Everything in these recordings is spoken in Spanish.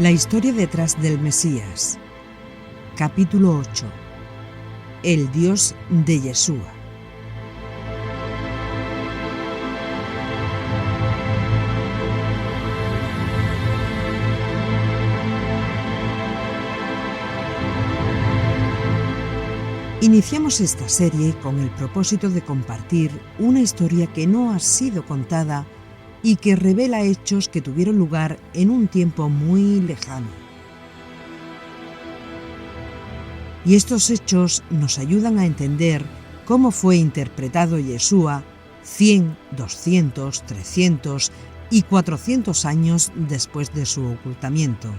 La historia detrás del Mesías. Capítulo 8. El Dios de Yeshua. Iniciamos esta serie con el propósito de compartir una historia que no ha sido contada y que revela hechos que tuvieron lugar en un tiempo muy lejano. Y estos hechos nos ayudan a entender cómo fue interpretado Yeshua 100, 200, 300 y 400 años después de su ocultamiento.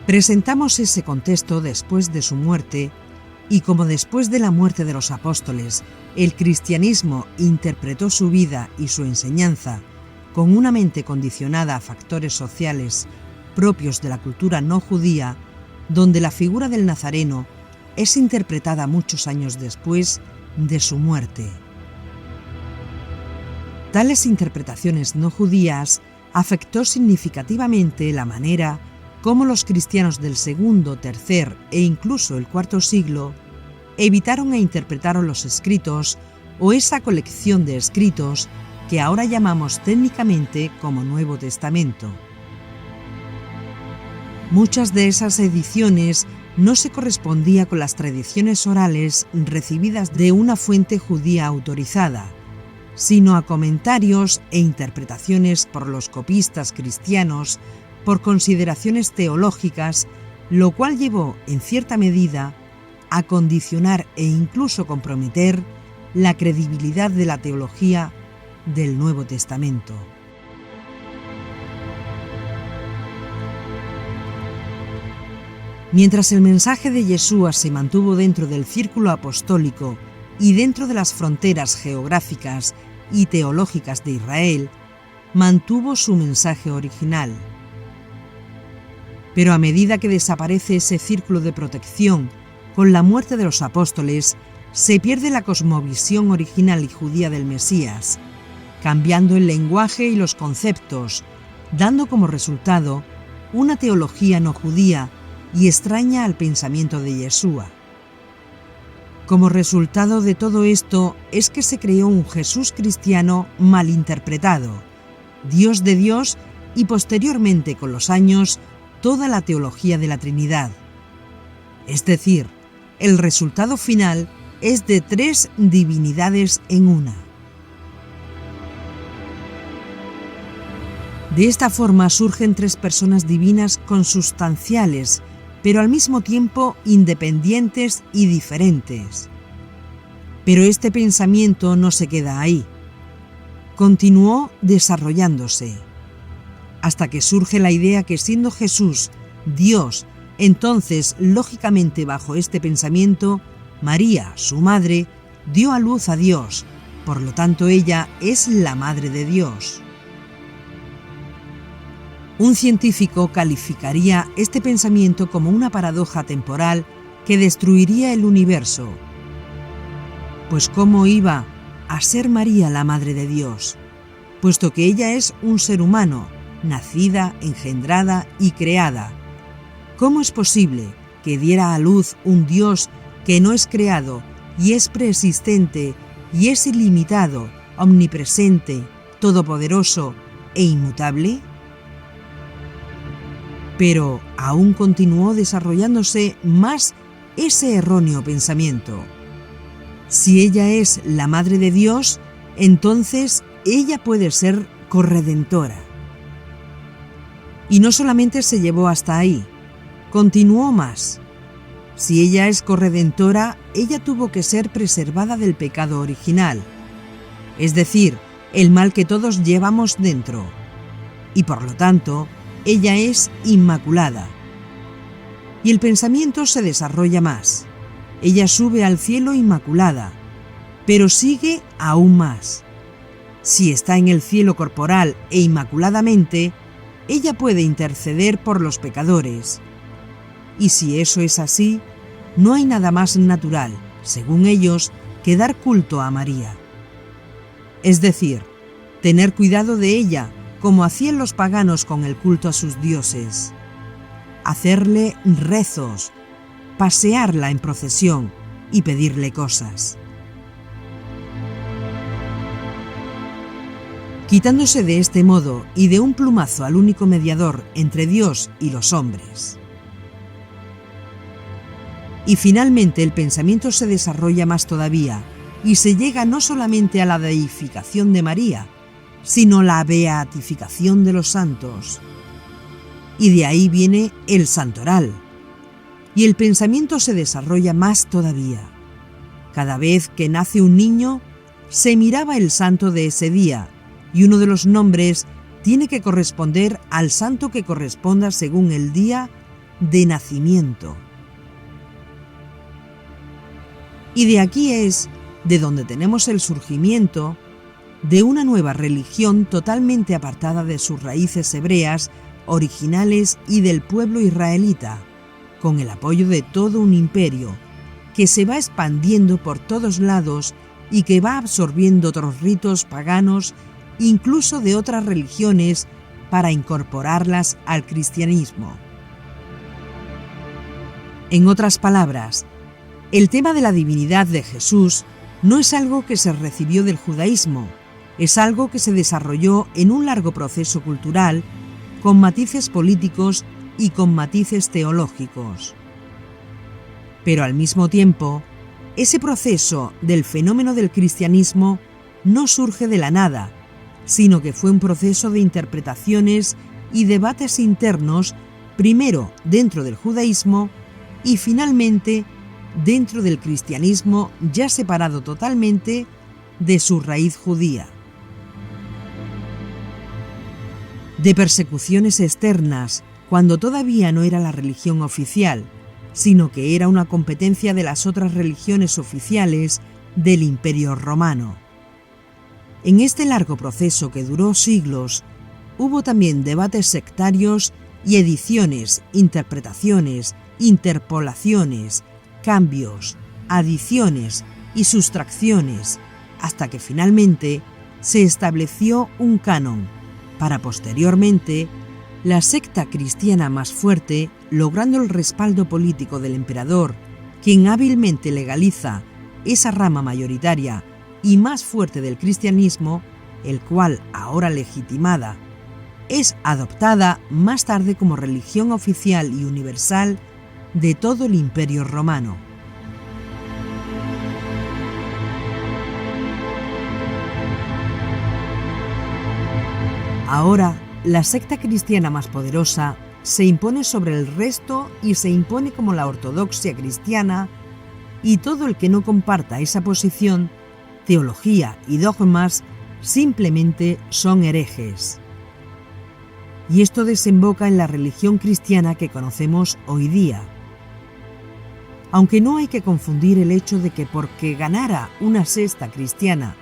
Presentamos ese contexto después de su muerte, y como después de la muerte de los apóstoles, el cristianismo interpretó su vida y su enseñanza con una mente condicionada a factores sociales propios de la cultura no judía, donde la figura del Nazareno es interpretada muchos años después de su muerte. Tales interpretaciones no judías afectó significativamente la manera cómo los cristianos del segundo, tercer e incluso el cuarto siglo evitaron e interpretaron los escritos o esa colección de escritos que ahora llamamos técnicamente como Nuevo Testamento. Muchas de esas ediciones no se correspondían con las tradiciones orales recibidas de una fuente judía autorizada, sino a comentarios e interpretaciones por los copistas cristianos por consideraciones teológicas, lo cual llevó, en cierta medida, a condicionar e incluso comprometer la credibilidad de la teología del Nuevo Testamento. Mientras el mensaje de Yeshua se mantuvo dentro del círculo apostólico y dentro de las fronteras geográficas y teológicas de Israel, mantuvo su mensaje original. Pero a medida que desaparece ese círculo de protección con la muerte de los apóstoles, se pierde la cosmovisión original y judía del Mesías, cambiando el lenguaje y los conceptos, dando como resultado una teología no judía y extraña al pensamiento de Yeshua. Como resultado de todo esto es que se creó un Jesús cristiano malinterpretado, Dios de Dios y posteriormente con los años toda la teología de la Trinidad. Es decir, el resultado final es de tres divinidades en una. De esta forma surgen tres personas divinas consustanciales, pero al mismo tiempo independientes y diferentes. Pero este pensamiento no se queda ahí. Continuó desarrollándose, hasta que surge la idea que siendo Jesús Dios, entonces, lógicamente bajo este pensamiento, María, su madre, dio a luz a Dios, por lo tanto ella es la Madre de Dios. Un científico calificaría este pensamiento como una paradoja temporal que destruiría el universo. Pues ¿cómo iba a ser María la Madre de Dios? Puesto que ella es un ser humano, nacida, engendrada y creada. ¿Cómo es posible que diera a luz un Dios que no es creado y es preexistente y es ilimitado, omnipresente, todopoderoso e inmutable? Pero aún continuó desarrollándose más ese erróneo pensamiento. Si ella es la Madre de Dios, entonces ella puede ser corredentora. Y no solamente se llevó hasta ahí, continuó más. Si ella es corredentora, ella tuvo que ser preservada del pecado original, es decir, el mal que todos llevamos dentro. Y por lo tanto, ella es inmaculada. Y el pensamiento se desarrolla más. Ella sube al cielo inmaculada, pero sigue aún más. Si está en el cielo corporal e inmaculadamente, ella puede interceder por los pecadores. Y si eso es así, no hay nada más natural, según ellos, que dar culto a María. Es decir, tener cuidado de ella, como hacían los paganos con el culto a sus dioses, hacerle rezos, pasearla en procesión y pedirle cosas. Quitándose de este modo y de un plumazo al único mediador entre Dios y los hombres. Y finalmente el pensamiento se desarrolla más todavía y se llega no solamente a la deificación de María, sino la beatificación de los santos. Y de ahí viene el santoral. Y el pensamiento se desarrolla más todavía. Cada vez que nace un niño, se miraba el santo de ese día, y uno de los nombres tiene que corresponder al santo que corresponda según el día de nacimiento. Y de aquí es de donde tenemos el surgimiento de una nueva religión totalmente apartada de sus raíces hebreas, originales y del pueblo israelita, con el apoyo de todo un imperio que se va expandiendo por todos lados y que va absorbiendo otros ritos paganos, incluso de otras religiones, para incorporarlas al cristianismo. En otras palabras, el tema de la divinidad de Jesús no es algo que se recibió del judaísmo, es algo que se desarrolló en un largo proceso cultural, con matices políticos y con matices teológicos. Pero al mismo tiempo, ese proceso del fenómeno del cristianismo no surge de la nada, sino que fue un proceso de interpretaciones y debates internos, primero dentro del judaísmo y finalmente dentro del cristianismo, ya separado totalmente de su raíz judía. De persecuciones externas, cuando todavía no era la religión oficial, sino que era una competencia de las otras religiones oficiales del Imperio Romano. En este largo proceso que duró siglos, hubo también debates sectarios y ediciones, interpretaciones, interpolaciones, cambios, adiciones y sustracciones, hasta que finalmente se estableció un canon, para posteriormente la secta cristiana más fuerte, logrando el respaldo político del emperador, quien hábilmente legaliza esa rama mayoritaria y más fuerte del cristianismo, el cual, ahora legitimada, es adoptada más tarde como religión oficial y universal de todo el Imperio Romano. Ahora, la secta cristiana más poderosa se impone sobre el resto y se impone como la ortodoxia cristiana, y todo el que no comparta esa posición, teología y dogmas simplemente son herejes. Y esto desemboca en la religión cristiana que conocemos hoy día. Aunque no hay que confundir el hecho de que porque ganara una secta cristiana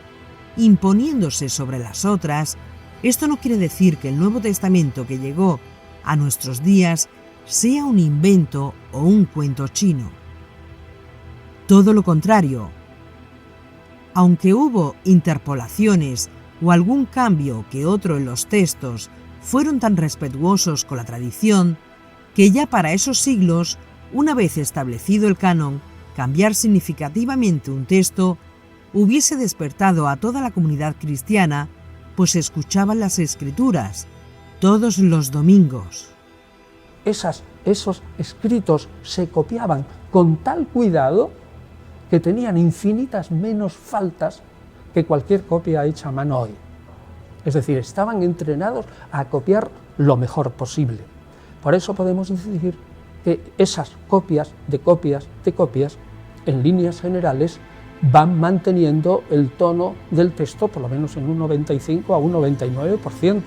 imponiéndose sobre las otras, esto no quiere decir que el Nuevo Testamento que llegó a nuestros días sea un invento o un cuento chino. Todo lo contrario. Aunque hubo interpolaciones o algún cambio que otro en los textos, fueron tan respetuosos con la tradición que ya para esos siglos, una vez establecido el canon, cambiar significativamente un texto hubiese despertado a toda la comunidad cristiana, pues escuchaban las Escrituras todos los domingos. Esos escritos se copiaban con tal cuidado que tenían infinitas menos faltas que cualquier copia hecha a mano hoy. Es decir, estaban entrenados a copiar lo mejor posible. Por eso podemos decir que esas copias, en líneas generales, van manteniendo el tono del texto por lo menos en un 95 a un 99%.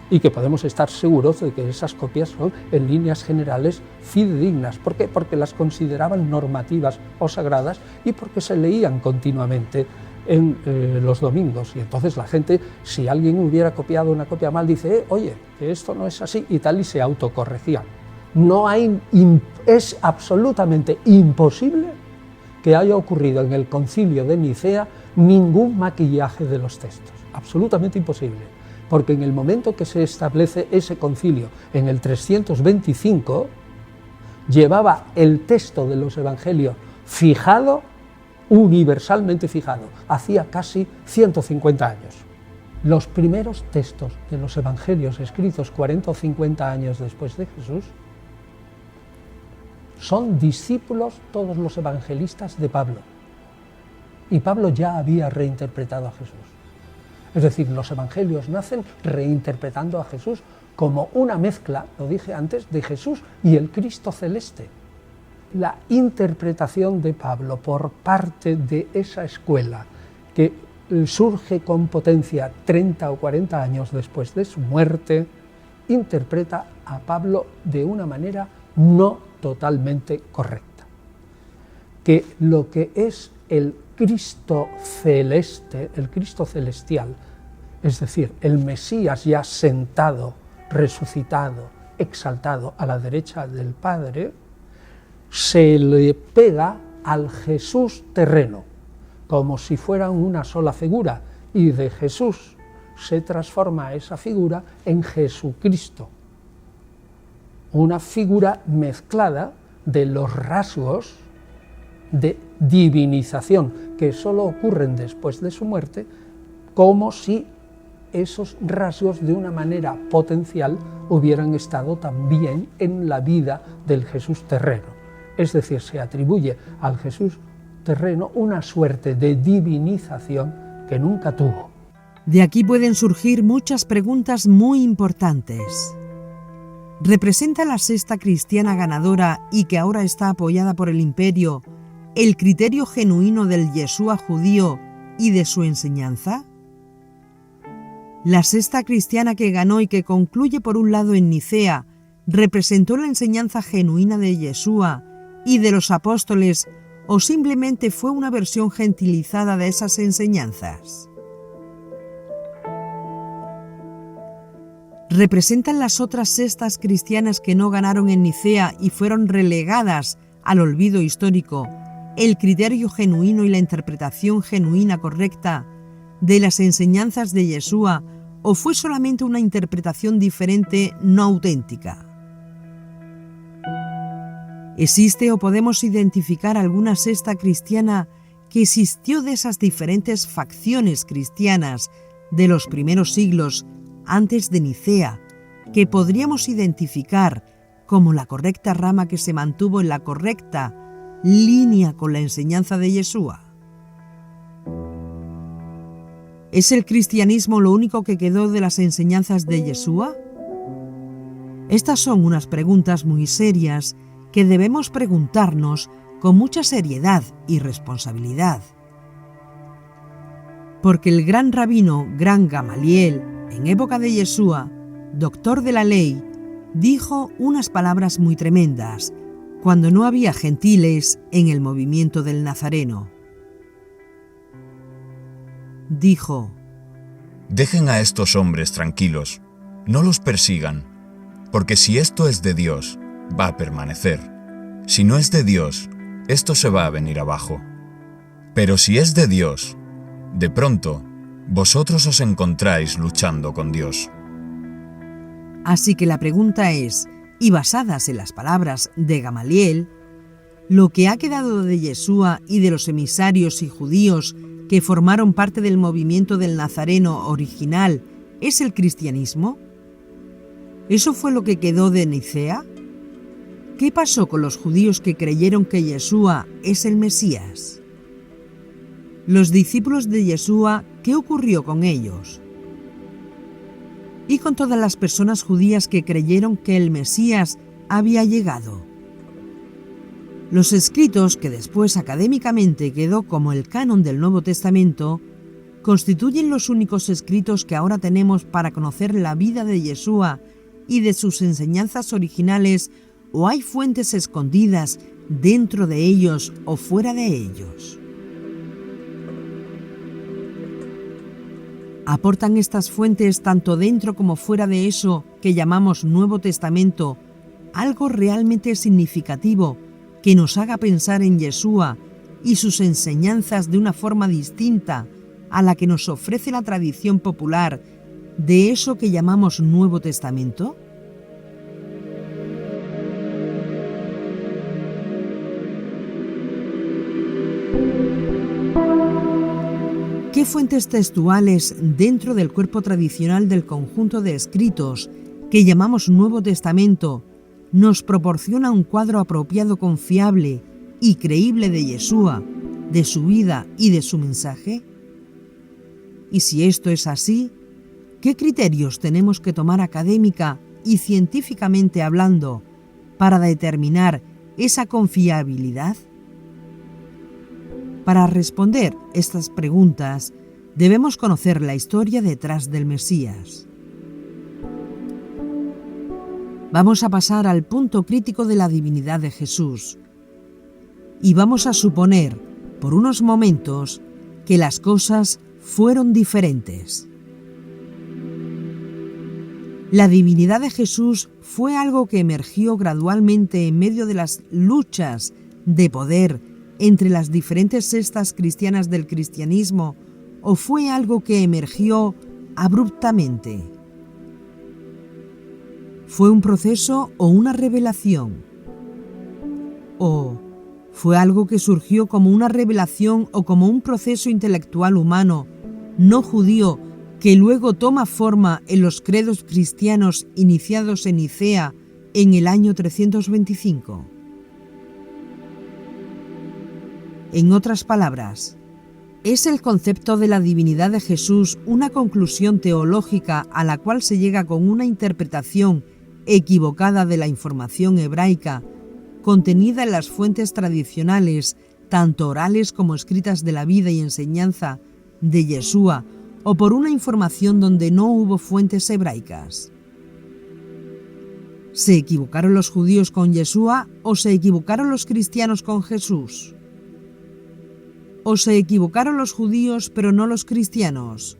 Y que podemos estar seguros de que esas copias son, en líneas generales, fidedignas. ¿Por qué? Porque las consideraban normativas o sagradas y porque se leían continuamente en los domingos. Y entonces la gente, si alguien hubiera copiado una copia mal, dice, oye, que esto no es así y tal, y se autocorregían. Es absolutamente imposible que haya ocurrido en el Concilio de Nicea ningún maquillaje de los textos. absolutamente imposible, porque en el momento que se establece ese concilio, en el 325, llevaba el texto de los evangelios fijado, universalmente fijado, hacía casi 150 años. Los primeros textos de los evangelios escritos 40 o 50 años después de Jesús son discípulos todos los evangelistas de Pablo. Y Pablo ya había reinterpretado a Jesús. Es decir, los evangelios nacen reinterpretando a Jesús como una mezcla, lo dije antes, de Jesús y el Cristo celeste. La interpretación de Pablo por parte de esa escuela que surge con potencia 30 o 40 años después de su muerte, interpreta a Pablo de una manera no totalmente correcta. Que lo que es el Cristo celeste, el Cristo celestial, es decir, el Mesías ya sentado, resucitado, exaltado a la derecha del Padre, se le pega al Jesús terreno, como si fueran una sola figura, y de Jesús se transforma esa figura en Jesucristo, una figura mezclada de los rasgos de divinización que solo ocurren después de su muerte, como si esos rasgos de una manera potencial hubieran estado también en la vida del Jesús terreno. Es decir, se atribuye al Jesús terreno una suerte de divinización que nunca tuvo. De aquí pueden surgir muchas preguntas muy importantes. ¿Representa la secta cristiana ganadora y que ahora está apoyada por el imperio el criterio genuino del Yeshua judío y de su enseñanza? La secta cristiana que ganó y que concluye por un lado en Nicea representó la enseñanza genuina de Yeshua y de los apóstoles, o simplemente fue una versión gentilizada de esas enseñanzas. ¿Representan las otras sectas cristianas que no ganaron en Nicea y fueron relegadas al olvido histórico el criterio genuino y la interpretación genuina correcta de las enseñanzas de Yeshua, o fue solamente una interpretación diferente, no auténtica? ¿Existe o podemos identificar alguna secta cristiana que existió de esas diferentes facciones cristianas de los primeros siglos antes de Nicea, que podríamos identificar como la correcta rama que se mantuvo en la correcta línea con la enseñanza de Yeshua? ¿Es el cristianismo lo único que quedó de las enseñanzas de Yeshua? Estas son unas preguntas muy serias que debemos preguntarnos con mucha seriedad y responsabilidad. Porque el gran rabino, gran Gamaliel, en época de Yeshua, doctor de la ley, dijo unas palabras muy tremendas cuando no había gentiles en el movimiento del Nazareno. Dijo: «Dejen a estos hombres tranquilos, no los persigan, porque si esto es de Dios, va a permanecer. Si no es de Dios, esto se va a venir abajo. Pero si es de Dios, de pronto, vosotros os encontráis luchando con Dios». Así que la pregunta es, y basadas en las palabras de Gamaliel, ¿lo que ha quedado de Yeshua y de los emisarios y judíos que formaron parte del movimiento del Nazareno original es el cristianismo? ¿Eso fue lo que quedó de Nicea? ¿Qué pasó con los judíos que creyeron que Yeshua es el Mesías? Los discípulos de Yeshua, ¿qué ocurrió con ellos? Y con todas las personas judías que creyeron que el Mesías había llegado. Los escritos, que después académicamente quedó como el canon del Nuevo Testamento, constituyen los únicos escritos que ahora tenemos para conocer la vida de Yeshua y de sus enseñanzas originales, o hay fuentes escondidas dentro de ellos o fuera de ellos. ¿Aportan estas fuentes, tanto dentro como fuera de eso que llamamos Nuevo Testamento, algo realmente significativo que nos haga pensar en Yeshua y sus enseñanzas de una forma distinta a la que nos ofrece la tradición popular de eso que llamamos Nuevo Testamento? ¿Qué fuentes textuales dentro del cuerpo tradicional del conjunto de escritos que llamamos Nuevo Testamento nos proporciona un cuadro apropiado, confiable y creíble de Yeshua, de su vida y de su mensaje? Y si esto es así, ¿qué criterios tenemos que tomar académica y científicamente hablando para determinar esa confiabilidad? Para responder estas preguntas, debemos conocer la historia detrás del Mesías. Vamos a pasar al punto crítico de la divinidad de Jesús y vamos a suponer, por unos momentos, que las cosas fueron diferentes. La divinidad de Jesús fue algo que emergió gradualmente en medio de las luchas de poder entre las diferentes sectas cristianas del cristianismo, o fue algo que emergió abruptamente. ¿Fue un proceso o una revelación? ¿O fue algo que surgió como una revelación o como un proceso intelectual humano, no judío, que luego toma forma en los credos cristianos iniciados en Nicea en el año 325? En otras palabras, ¿es el concepto de la divinidad de Jesús una conclusión teológica a la cual se llega con una interpretación equivocada de la información hebraica contenida en las fuentes tradicionales, tanto orales como escritas de la vida y enseñanza de Yeshua, o por una información donde no hubo fuentes hebraicas? ¿Se equivocaron los judíos con Yeshua o se equivocaron los cristianos con Jesús? ¿O se equivocaron los judíos pero no los cristianos?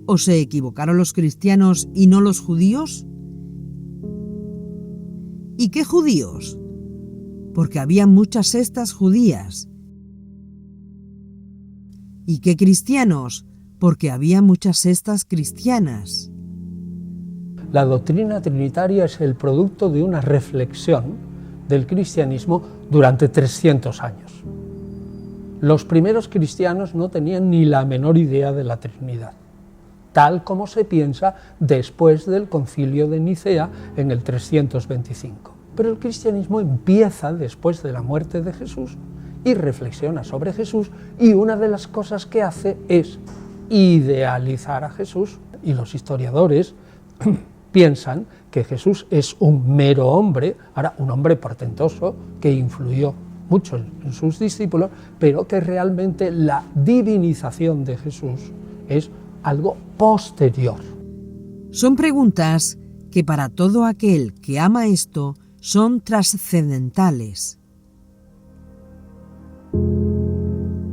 ¿O se equivocaron los cristianos y no los judíos? ¿Y qué judíos? Porque había muchas sectas judías. ¿Y qué cristianos? Porque había muchas sectas cristianas. La doctrina trinitaria es el producto de una reflexión del cristianismo durante 300 años. Los primeros cristianos no tenían ni la menor idea de la Trinidad, tal como se piensa después del Concilio de Nicea en el 325. Pero el cristianismo empieza después de la muerte de Jesús y reflexiona sobre Jesús, y una de las cosas que hace es idealizar a Jesús, y los historiadores piensan que Jesús es un mero hombre, ahora un hombre portentoso que influyó mucho en sus discípulos, pero que realmente la divinización de Jesús es algo posterior. Son preguntas que para todo aquel que ama esto son trascendentales.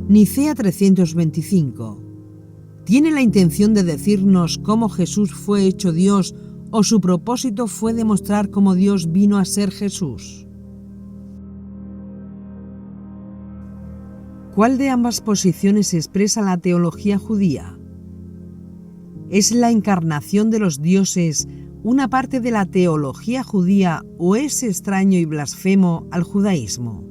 Nicea 325. ¿Tiene la intención de decirnos cómo Jesús fue hecho Dios o su propósito fue demostrar cómo Dios vino a ser Jesús? ¿Cuál de ambas posiciones expresa la teología judía? ¿Es la encarnación de los dioses una parte de la teología judía o es extraño y blasfemo al judaísmo?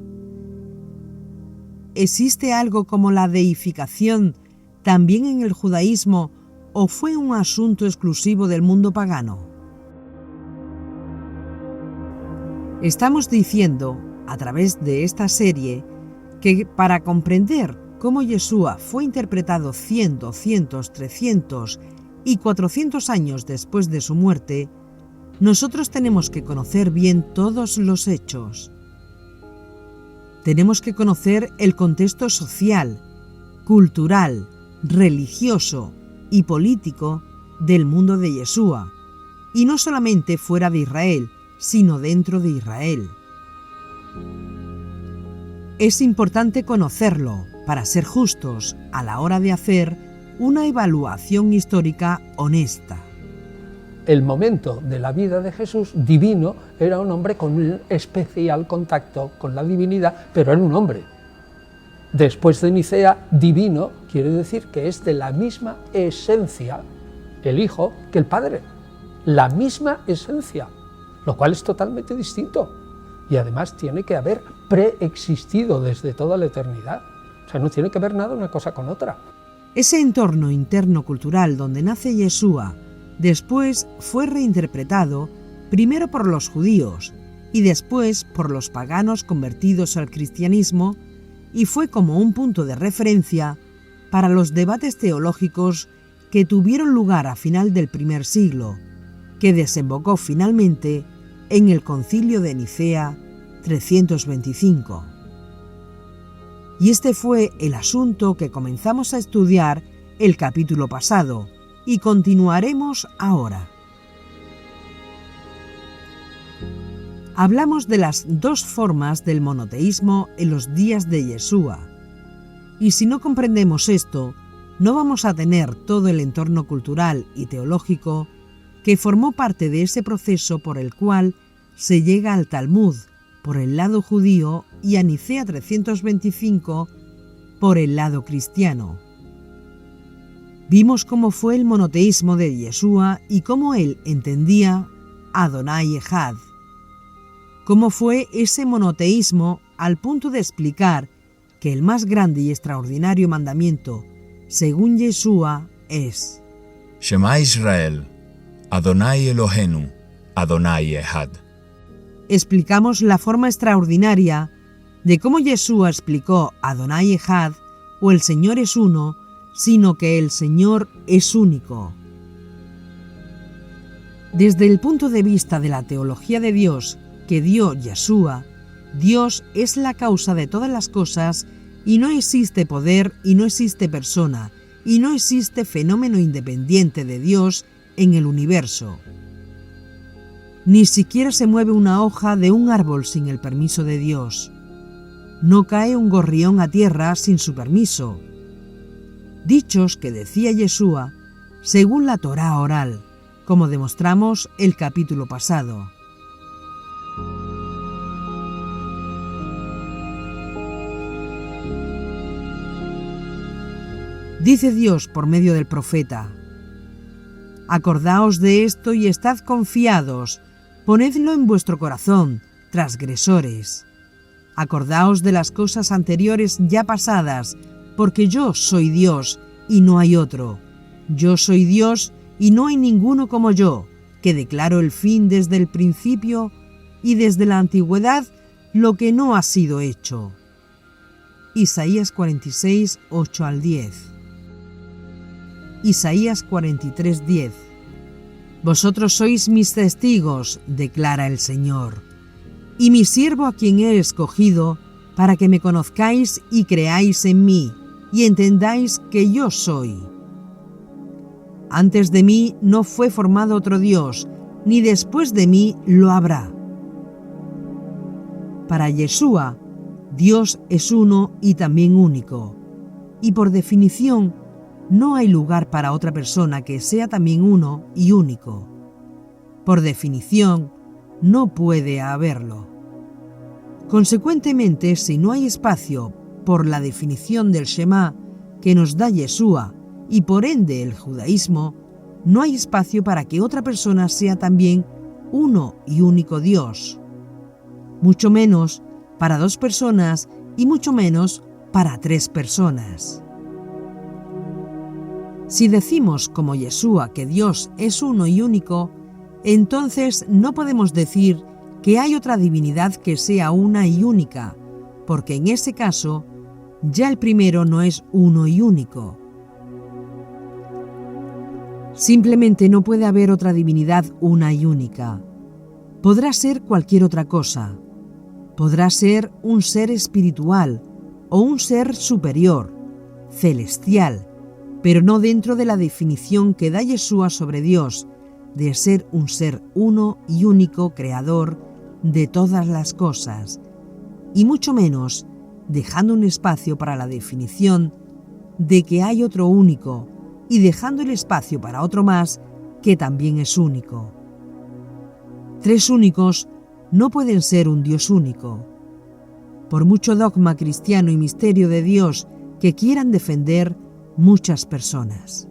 ¿Existe algo como la deificación también en el judaísmo o fue un asunto exclusivo del mundo pagano? Estamos diciendo, a través de esta serie, que para comprender cómo Yeshua fue interpretado 100, 200, 300 y 400 años después de su muerte, nosotros tenemos que conocer bien todos los hechos. Tenemos que conocer el contexto social, cultural, religioso y político del mundo de Yeshua, y no solamente fuera de Israel, sino dentro de Israel. Es importante conocerlo para ser justos a la hora de hacer una evaluación histórica honesta. El momento de la vida de Jesús divino era un hombre con un especial contacto con la divinidad, pero era un hombre. después de Nicea, divino quiere decir que es de la misma esencia el Hijo que el Padre, la misma esencia, lo cual es totalmente distinto y además tiene que haber preexistido desde toda la eternidad, o sea, no tiene que ver nada una cosa con otra. Ese entorno interno cultural donde nace Yeshua después fue reinterpretado primero por los judíos y después por los paganos convertidos al cristianismo, y fue como un punto de referencia para los debates teológicos que tuvieron lugar a final del primer siglo, que desembocó finalmente en el Concilio de Nicea 325. Y este fue el asunto que comenzamos a estudiar el capítulo pasado y continuaremos ahora. Hablamos de las dos formas del monoteísmo en los días de Yeshua. Y si no comprendemos esto, no vamos a tener todo el entorno cultural y teológico que formó parte de ese proceso por el cual se llega al Talmud por el lado judío y a Nicea 325 por el lado cristiano. Vimos cómo fue el monoteísmo de Yeshua y cómo él entendía Adonai Echad. Cómo fue ese monoteísmo al punto de explicar que el más grande y extraordinario mandamiento, según Yeshua, es Shema Israel, Adonai Elohenu, Adonai Echad. Explicamos la forma extraordinaria de cómo Yeshua explicó Adonai Echad, o el Señor es uno, sino que el Señor es único. Desde el punto de vista de la teología de Dios que dio Yeshua, Dios es la causa de todas las cosas y no existe poder y no existe persona y no existe fenómeno independiente de Dios en el universo. Ni siquiera se mueve una hoja de un árbol sin el permiso de Dios. No cae un gorrión a tierra sin su permiso. Dichos que decía Yeshua según la Torá oral, como demostramos el capítulo pasado. Dice Dios por medio del profeta: acordaos de esto y estad confiados, ponedlo en vuestro corazón, transgresores. Acordaos de las cosas anteriores ya pasadas, porque yo soy Dios y no hay otro. Yo soy Dios y no hay ninguno como yo, que declaro el fin desde el principio y desde la antigüedad lo que no ha sido hecho. Isaías 46, 8 al 10. Isaías 43, 10. Vosotros sois mis testigos, declara el Señor, y mi siervo a quien he escogido, para que me conozcáis y creáis en mí, y entendáis que yo soy. Antes de mí no fue formado otro Dios, ni después de mí lo habrá. Para Yeshua, Dios es uno y también único, y por definición, no hay lugar para otra persona que sea también uno y único. Por definición, no puede haberlo. Consecuentemente, si no hay espacio por la definición del Shema que nos da Yeshua y por ende el judaísmo, no hay espacio para que otra persona sea también uno y único Dios. Mucho menos para dos personas y mucho menos para tres personas. Si decimos como Yeshua que Dios es uno y único, entonces no podemos decir que hay otra divinidad que sea una y única, porque en ese caso ya el primero no es uno y único. Simplemente no puede haber otra divinidad una y única. Podrá ser cualquier otra cosa. Podrá ser un ser espiritual o un ser superior, celestial, pero no dentro de la definición que da Yeshua sobre Dios, de ser un ser uno y único creador de todas las cosas, y mucho menos dejando un espacio para la definición de que hay otro único y dejando el espacio para otro más que también es único. Tres únicos no pueden ser un Dios único. por mucho dogma cristiano y misterio de Dios que quieran defender muchas personas.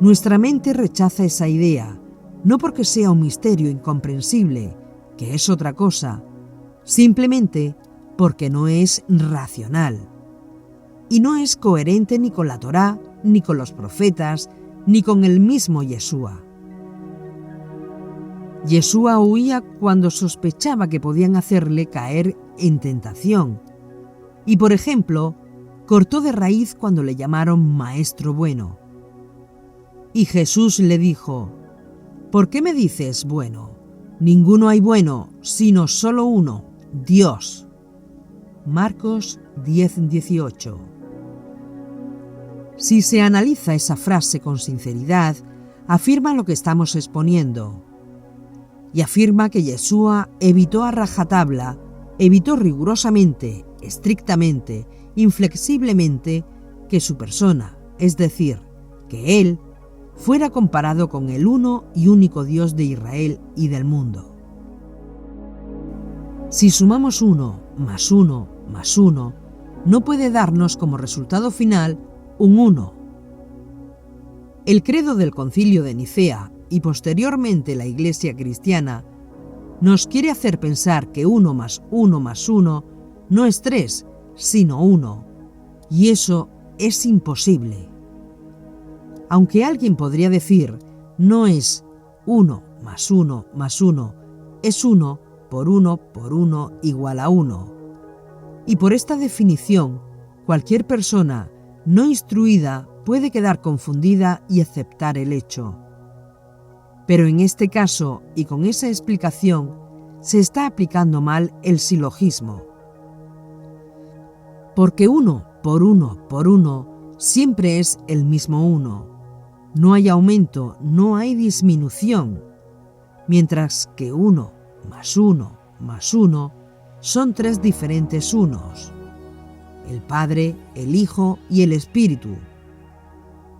Nuestra mente rechaza esa idea, no porque sea un misterio incomprensible, que es otra cosa, simplemente porque no es racional. Y no es coherente ni con la Torá, ni con los profetas, ni con el mismo Yeshua. Yeshua huía cuando sospechaba que podían hacerle caer en tentación. Y, por ejemplo, cortó de raíz cuando le llamaron Maestro Bueno. Y Jesús le dijo: ¿por qué me dices bueno? Ninguno hay bueno, sino solo uno, Dios. Marcos 10:18. Si se analiza esa frase con sinceridad, afirma lo que estamos exponiendo. Y afirma que Yeshua evitó a rajatabla, evitó rigurosamente, estrictamente, inflexiblemente, que su persona, es decir, que Él, fuera comparado con el uno y único Dios de Israel y del mundo. Si sumamos 1 más 1 más 1, no puede darnos como resultado final un 1. El credo del Concilio de Nicea y posteriormente la Iglesia cristiana nos quiere hacer pensar que 1 más 1 más 1 no es 3, sino 1, y eso es imposible. Aunque alguien podría decir, no es 1 más 1 más 1, es 1 por 1 igual a 1. Y por esta definición, cualquier persona no instruida puede quedar confundida y aceptar el hecho. Pero en este caso, y con esa explicación, se está aplicando mal el silogismo. Porque 1 por 1 siempre es el mismo 1. No hay aumento, no hay disminución. Mientras que 1 más 1 más 1 son 3 diferentes unos: el Padre, el Hijo y el Espíritu.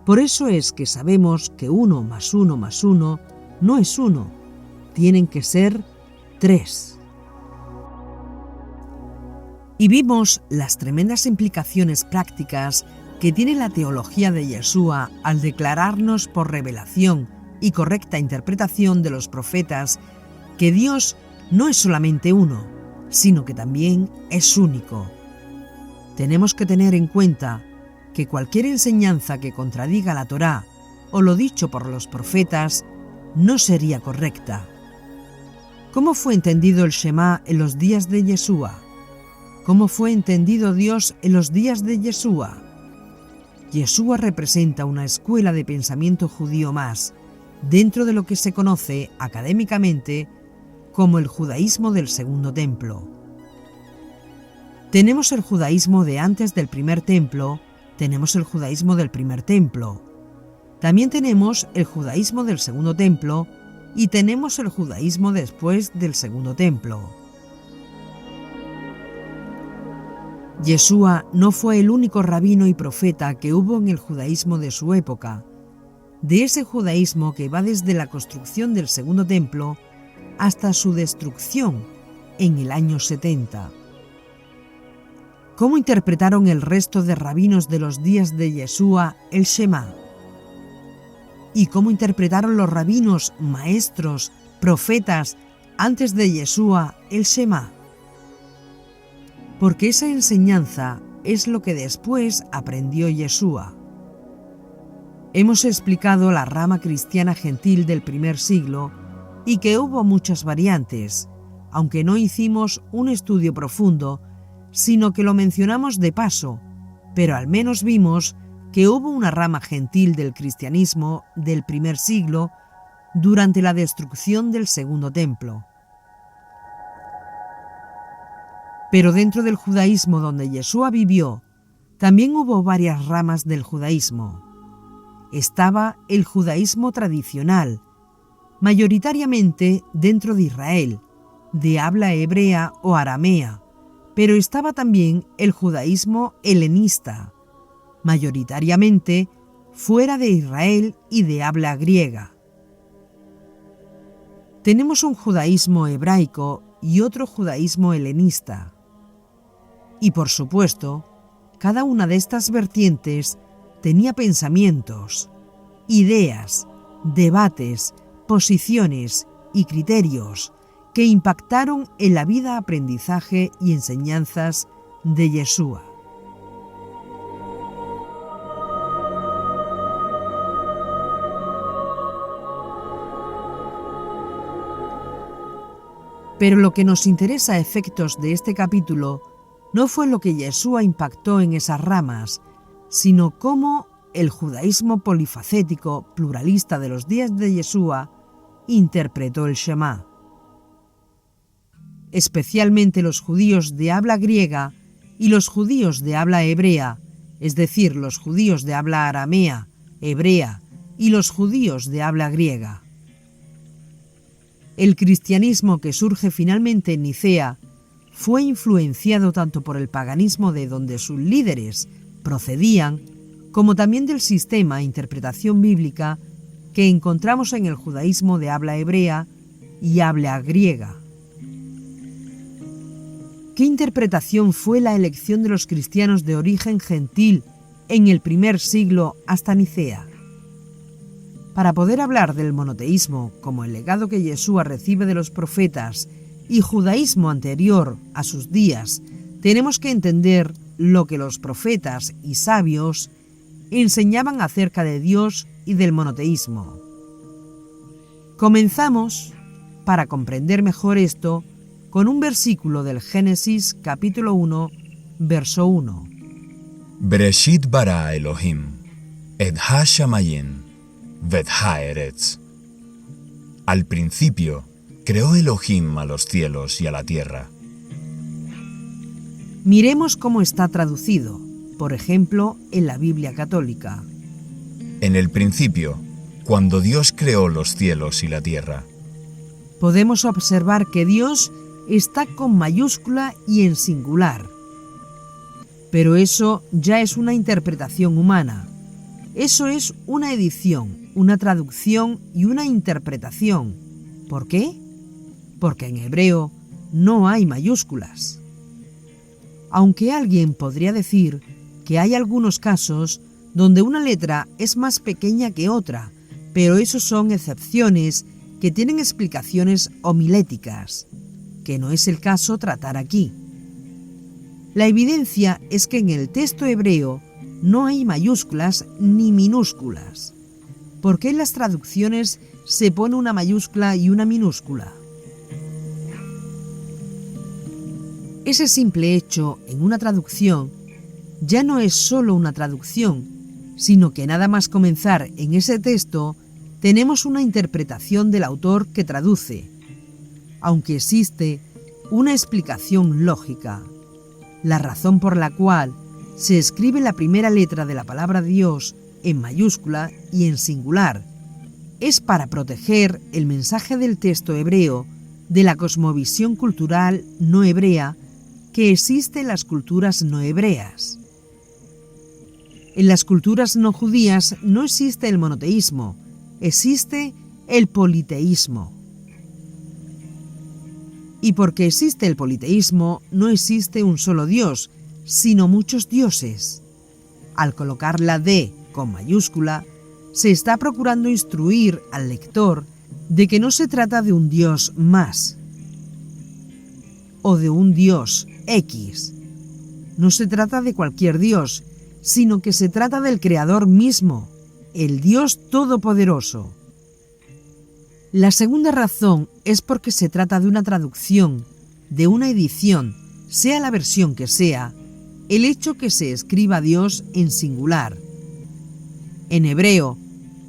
Por eso es que sabemos que 1 más 1 más 1 no es 1, tienen que ser 3. Y vimos las tremendas implicaciones prácticas que tiene la teología de Yeshua al declararnos por revelación y correcta interpretación de los profetas que Dios no es solamente uno, sino que también es único. Tenemos que tener en cuenta que cualquier enseñanza que contradiga la Torá o lo dicho por los profetas no sería correcta. ¿Cómo fue entendido el Shema en los días de Yeshua? ¿Cómo fue entendido Dios en los días de Yeshua? Yeshua representa una escuela de pensamiento judío más, dentro de lo que se conoce académicamente como el judaísmo del Segundo Templo. Tenemos el judaísmo de antes del primer templo, tenemos el judaísmo del primer templo. También tenemos el judaísmo del Segundo Templo y tenemos el judaísmo después del Segundo Templo. Yeshua no fue el único rabino y profeta que hubo en el judaísmo de su época, de ese judaísmo que va desde la construcción del Segundo Templo hasta su destrucción en el año 70. ¿Cómo interpretaron el resto de rabinos de los días de Yeshua el Shema? ¿Y cómo interpretaron los rabinos, maestros, profetas antes de Yeshua el Shema? Porque esa enseñanza es lo que después aprendió Yeshua. Hemos explicado la rama cristiana gentil del primer siglo y que hubo muchas variantes, aunque no hicimos un estudio profundo, sino que lo mencionamos de paso, pero al menos vimos que hubo una rama gentil del cristianismo del primer siglo durante la destrucción del Segundo Templo. Pero dentro del judaísmo donde Yeshua vivió, también hubo varias ramas del judaísmo. Estaba el judaísmo tradicional, mayoritariamente dentro de Israel, de habla hebrea o aramea, pero estaba también el judaísmo helenista, mayoritariamente fuera de Israel y de habla griega. Tenemos un judaísmo hebraico y otro judaísmo helenista. Y por supuesto, cada una de estas vertientes tenía pensamientos, ideas, debates, posiciones y criterios que impactaron en la vida, aprendizaje y enseñanzas de Yeshua. Pero lo que nos interesa a efectos de este capítulo no fue lo que Yeshua impactó en esas ramas, sino cómo el judaísmo polifacético, pluralista de los días de Yeshua, interpretó el Shema. Especialmente los judíos de habla griega y los judíos de habla hebrea, es decir, los judíos de habla aramea, hebrea y los judíos de habla griega. El cristianismo que surge finalmente en Nicea fue influenciado tanto por el paganismo de donde sus líderes procedían, como también del sistema e interpretación bíblica que encontramos en el judaísmo de habla hebrea y habla griega. ¿Qué interpretación fue la elección de los cristianos de origen gentil en el primer siglo hasta Nicea? Para poder hablar del monoteísmo como el legado que Yeshua recibe de los profetas y judaísmo anterior a sus días, tenemos que entender lo que los profetas y sabios enseñaban acerca de Dios y del monoteísmo. Comenzamos, para comprender mejor esto, con un versículo del Génesis capítulo 1, verso 1. Bereshit bara Elohim, et ha-shamayim, vet ha-eretz. Al principio creó Elohim a los cielos y a la tierra. Miremos cómo está traducido, por ejemplo, en la Biblia católica. En el principio, cuando Dios creó los cielos y la tierra. Podemos observar que Dios está con mayúscula y en singular. Pero eso ya es una interpretación humana. Eso es una edición, una traducción y una interpretación. ¿Por qué? Porque en hebreo no hay mayúsculas. Aunque alguien podría decir que hay algunos casos donde una letra es más pequeña que otra, pero esos son excepciones que tienen explicaciones homiléticas, que no es el caso tratar aquí. La evidencia es que en el texto hebreo no hay mayúsculas ni minúsculas. ¿Por qué en las traducciones se pone una mayúscula y una minúscula? Ese simple hecho en una traducción ya no es solo una traducción, sino que nada más comenzar en ese texto tenemos una interpretación del autor que traduce, aunque existe una explicación lógica. La razón por la cual se escribe la primera letra de la palabra Dios en mayúscula y en singular es para proteger el mensaje del texto hebreo de la cosmovisión cultural no hebrea que existe en las culturas no hebreas. En las culturas no judías no existe el monoteísmo, existe el politeísmo. Y porque existe el politeísmo, no existe un solo Dios, sino muchos dioses. Al colocar la D con mayúscula, se está procurando instruir al lector de que no se trata de un Dios más o de un Dios X. No se trata de cualquier Dios, sino que se trata del Creador mismo, el Dios Todopoderoso. La segunda razón es porque se trata de una traducción, de una edición, sea la versión que sea, el hecho que se escriba Dios en singular. En hebreo,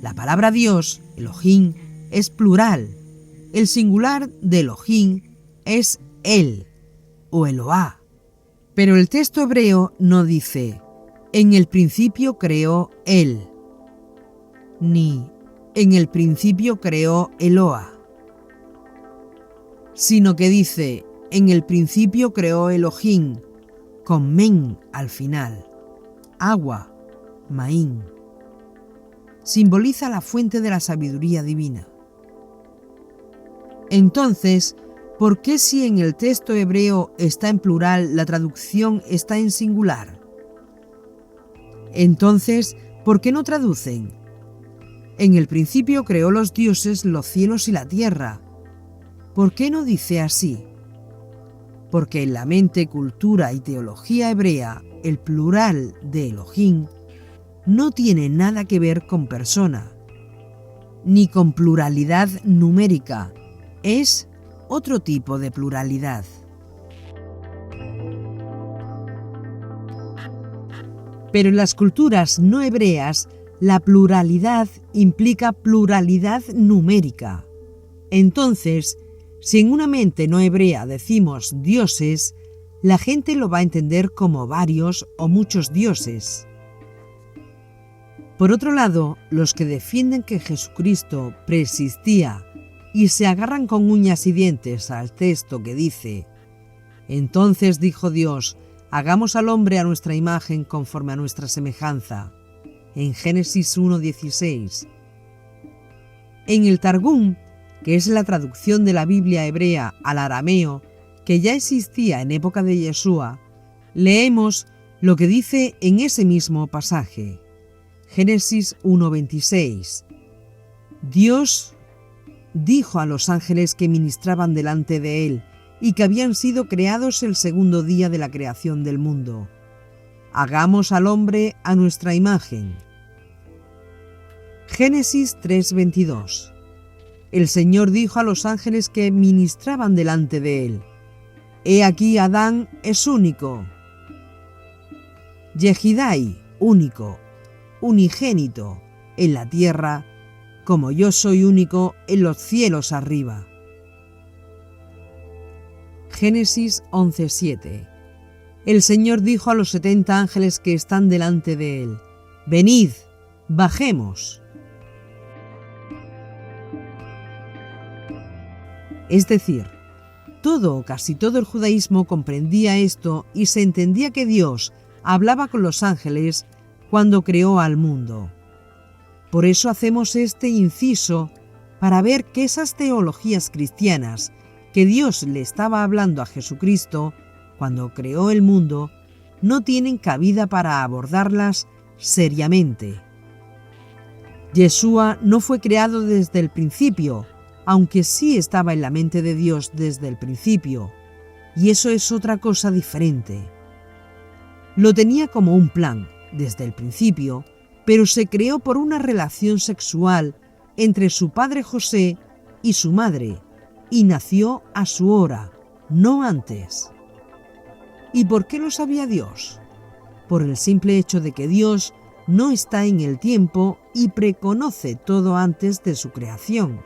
la palabra Dios, Elohim, es plural. El singular de Elohim es El o Eloá. Pero el texto hebreo no dice, en el principio creó Él, ni en el principio creó Eloa, sino que dice, en el principio creó Elohim, con men al final, agua, maín. Simboliza la fuente de la sabiduría divina. Entonces, ¿por qué si en el texto hebreo está en plural, la traducción está en singular? Entonces, ¿por qué no traducen? En el principio creó los dioses, los cielos y la tierra. ¿Por qué no dice así? Porque en la mente, cultura y teología hebrea, el plural de Elohim no tiene nada que ver con persona, ni con pluralidad numérica. Es otro tipo de pluralidad. Pero en las culturas no hebreas, la pluralidad implica pluralidad numérica. Entonces, si en una mente no hebrea decimos dioses, la gente lo va a entender como varios o muchos dioses. Por otro lado, los que defienden que Jesucristo preexistía y se agarran con uñas y dientes al texto que dice: entonces dijo Dios, hagamos al hombre a nuestra imagen conforme a nuestra semejanza, en Génesis 1:16. En el Targum, que es la traducción de la Biblia hebrea al arameo, que ya existía en época de Yeshua, leemos lo que dice en ese mismo pasaje. Génesis 1:26. Dios dijo a los ángeles que ministraban delante de él y que habían sido creados el segundo día de la creación del mundo: hagamos al hombre a nuestra imagen. Génesis 3:22. El Señor dijo a los ángeles que ministraban delante de él: he aquí Adán es único. Yehidai, único, unigénito en la tierra, como yo soy único en los cielos arriba. Génesis 11:7. El Señor dijo a los 70 ángeles que están delante de él: venid, bajemos. Es decir, todo o casi todo el judaísmo comprendía esto y se entendía que Dios hablaba con los ángeles cuando creó al mundo. Por eso hacemos este inciso para ver que esas teologías cristianas que Dios le estaba hablando a Jesucristo cuando creó el mundo no tienen cabida para abordarlas seriamente. Yeshua no fue creado desde el principio, aunque sí estaba en la mente de Dios desde el principio, y eso es otra cosa diferente. Lo tenía como un plan desde el principio, pero se creó por una relación sexual entre su padre José y su madre, y nació a su hora, no antes. ¿Y por qué lo sabía Dios? Por el simple hecho de que Dios no está en el tiempo y preconoce todo antes de su creación.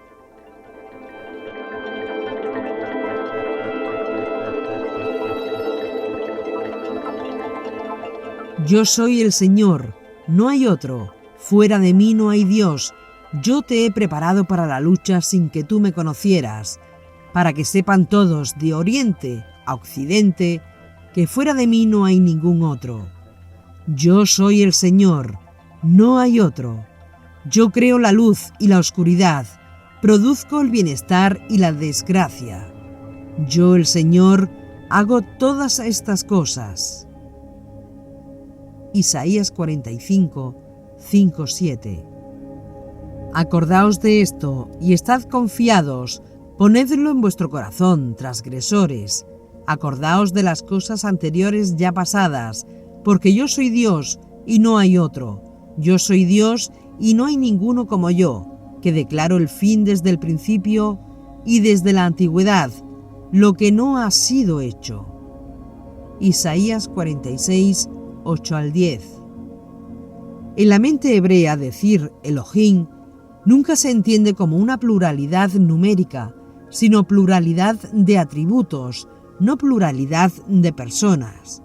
Yo soy el Señor, no hay otro, fuera de mí no hay Dios, yo te he preparado para la lucha sin que tú me conocieras, para que sepan todos, de oriente a occidente, que fuera de mí no hay ningún otro. Yo soy el Señor, no hay otro. Yo creo la luz y la oscuridad, produzco el bienestar y la desgracia. Yo, el Señor, hago todas estas cosas. Isaías 45, 5, 7. Acordaos de esto y estad confiados, ponedlo en vuestro corazón, transgresores. Acordaos de las cosas anteriores ya pasadas, porque yo soy Dios y no hay otro. Yo soy Dios y no hay ninguno como yo, que declaro el fin desde el principio y desde la antigüedad, lo que no ha sido hecho. Isaías 46, 8 al 10. En la mente hebrea decir Elohim nunca se entiende como una pluralidad numérica, sino pluralidad de atributos, no pluralidad de personas.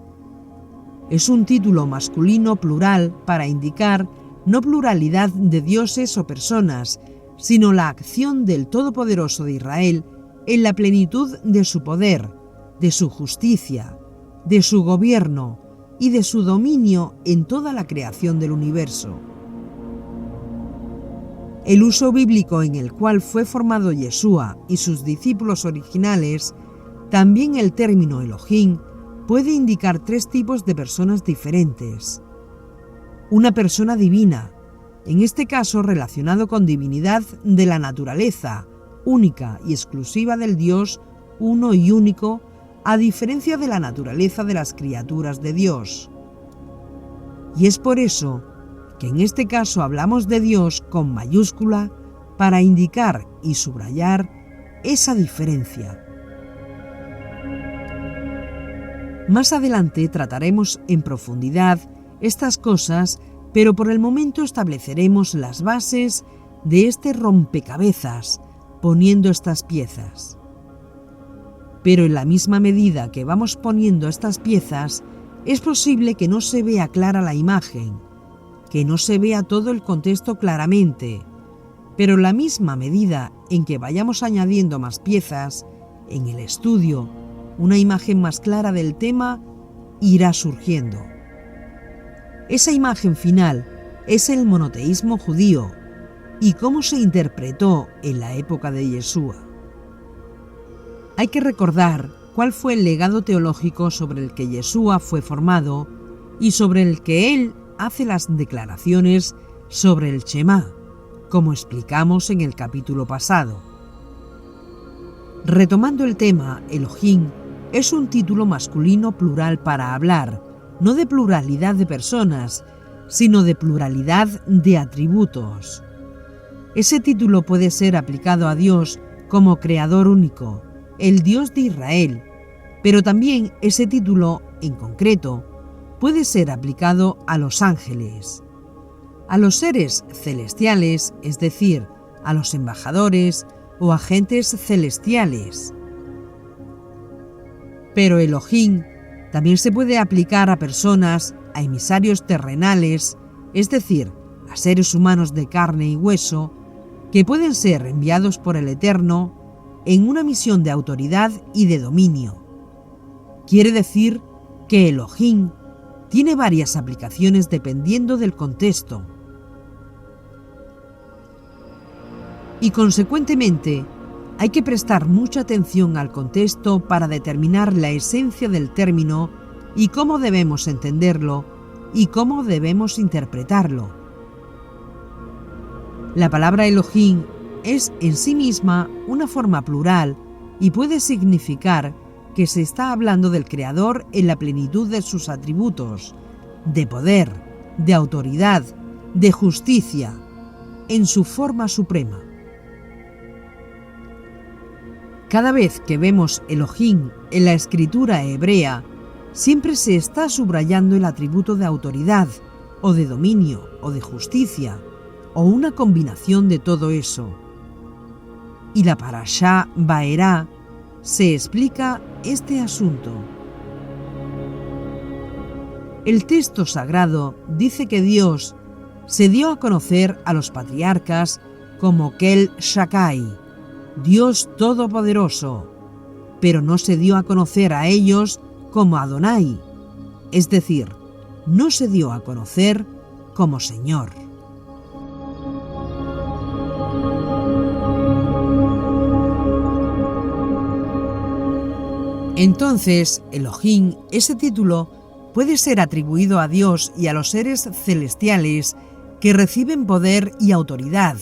Es un título masculino plural para indicar no pluralidad de dioses o personas, sino la acción del Todopoderoso de Israel en la plenitud de su poder, de su justicia, de su gobierno y de su dominio en toda la creación del universo. El uso bíblico en el cual fue formado Yeshua y sus discípulos originales, también el término Elohim puede indicar tres tipos de personas diferentes. Una persona divina, en este caso relacionado con divinidad de la naturaleza, única y exclusiva del Dios uno y único, a diferencia de la naturaleza de las criaturas de Dios. Y es por eso que en este caso hablamos de Dios con mayúscula para indicar y subrayar esa diferencia. Más adelante trataremos en profundidad estas cosas, pero por el momento estableceremos las bases de este rompecabezas, poniendo estas piezas. Pero en la misma medida que vamos poniendo estas piezas, es posible que no se vea clara la imagen, que no se vea todo el contexto claramente, pero en la misma medida en que vayamos añadiendo más piezas, en el estudio, una imagen más clara del tema irá surgiendo. Esa imagen final es el monoteísmo judío y cómo se interpretó en la época de Yeshua. Hay que recordar cuál fue el legado teológico sobre el que Yeshua fue formado y sobre el que él hace las declaraciones sobre el Shema, como explicamos en el capítulo pasado. Retomando el tema, Elohim es un título masculino plural para hablar, no de pluralidad de personas, sino de pluralidad de atributos. Ese título puede ser aplicado a Dios como creador único, el Dios de Israel, pero también ese título, en concreto, puede ser aplicado a los ángeles, a los seres celestiales, es decir, a los embajadores o agentes celestiales. Pero Elohim también se puede aplicar a personas, a emisarios terrenales, es decir, a seres humanos de carne y hueso, que pueden ser enviados por el Eterno en una misión de autoridad y de dominio. Quiere decir que Elohim tiene varias aplicaciones dependiendo del contexto. Y consecuentemente, hay que prestar mucha atención al contexto para determinar la esencia del término y cómo debemos entenderlo y cómo debemos interpretarlo. La palabra Elohim es en sí misma una forma plural y puede significar que se está hablando del Creador en la plenitud de sus atributos, de poder, de autoridad, de justicia, en su forma suprema. Cada vez que vemos Elohim en la escritura hebrea, siempre se está subrayando el atributo de autoridad, o de dominio, o de justicia, o una combinación de todo eso. Y la Parashá Vaerá se explica este asunto. El texto sagrado dice que Dios se dio a conocer a los patriarcas como Kel Shakai, Dios Todopoderoso, pero no se dio a conocer a ellos como Adonai, es decir, no se dio a conocer como Señor. Entonces, Elohim, ese título, puede ser atribuido a Dios y a los seres celestiales que reciben poder y autoridad,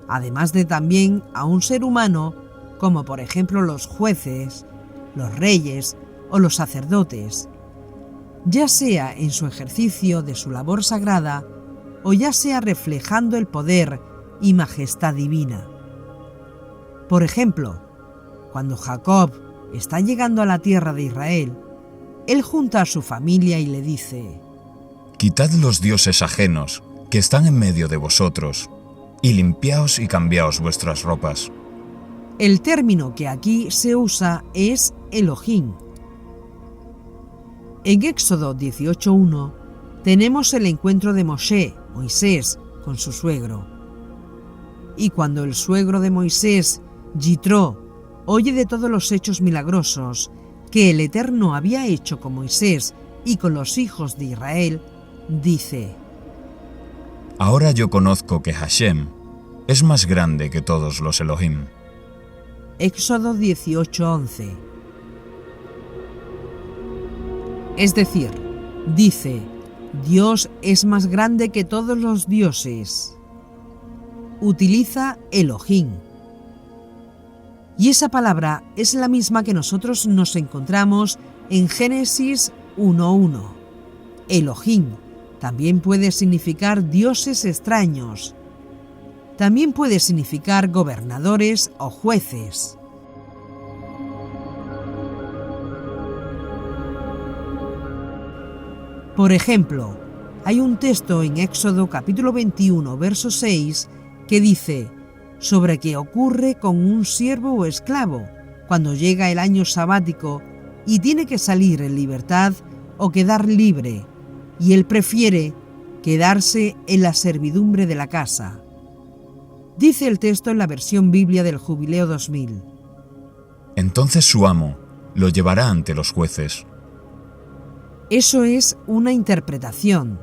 además de también a un ser humano, como por ejemplo los jueces, los reyes o los sacerdotes, ya sea en su ejercicio de su labor sagrada o ya sea reflejando el poder y majestad divina. Por ejemplo, cuando Jacob está llegando a la tierra de Israel, él junta a su familia y le dice: Quitad los dioses ajenos que están en medio de vosotros, y limpiaos y cambiaos vuestras ropas. El término que aquí se usa es Elohim. En Éxodo 18:1 tenemos el encuentro de Moisés, con su suegro. Y cuando el suegro de Moisés, Yitro, oye de todos los hechos milagrosos que el Eterno había hecho con Moisés y con los hijos de Israel, dice: Ahora yo conozco que Hashem, es más grande que todos los Elohim. Éxodo 18:11. Es decir, dice, Dios es más grande que todos los dioses. Utiliza Elohim. Y esa palabra es la misma que nosotros nos encontramos en Génesis 1:1. Elohim también puede significar dioses extraños. También puede significar gobernadores o jueces. Por ejemplo, hay un texto en Éxodo capítulo 21, verso 6, que dice sobre qué ocurre con un siervo o esclavo cuando llega el año sabático y tiene que salir en libertad o quedar libre, y él prefiere quedarse en la servidumbre de la casa. Dice el texto en la versión Biblia del Jubileo 2000. Entonces su amo lo llevará ante los jueces. Eso es una interpretación.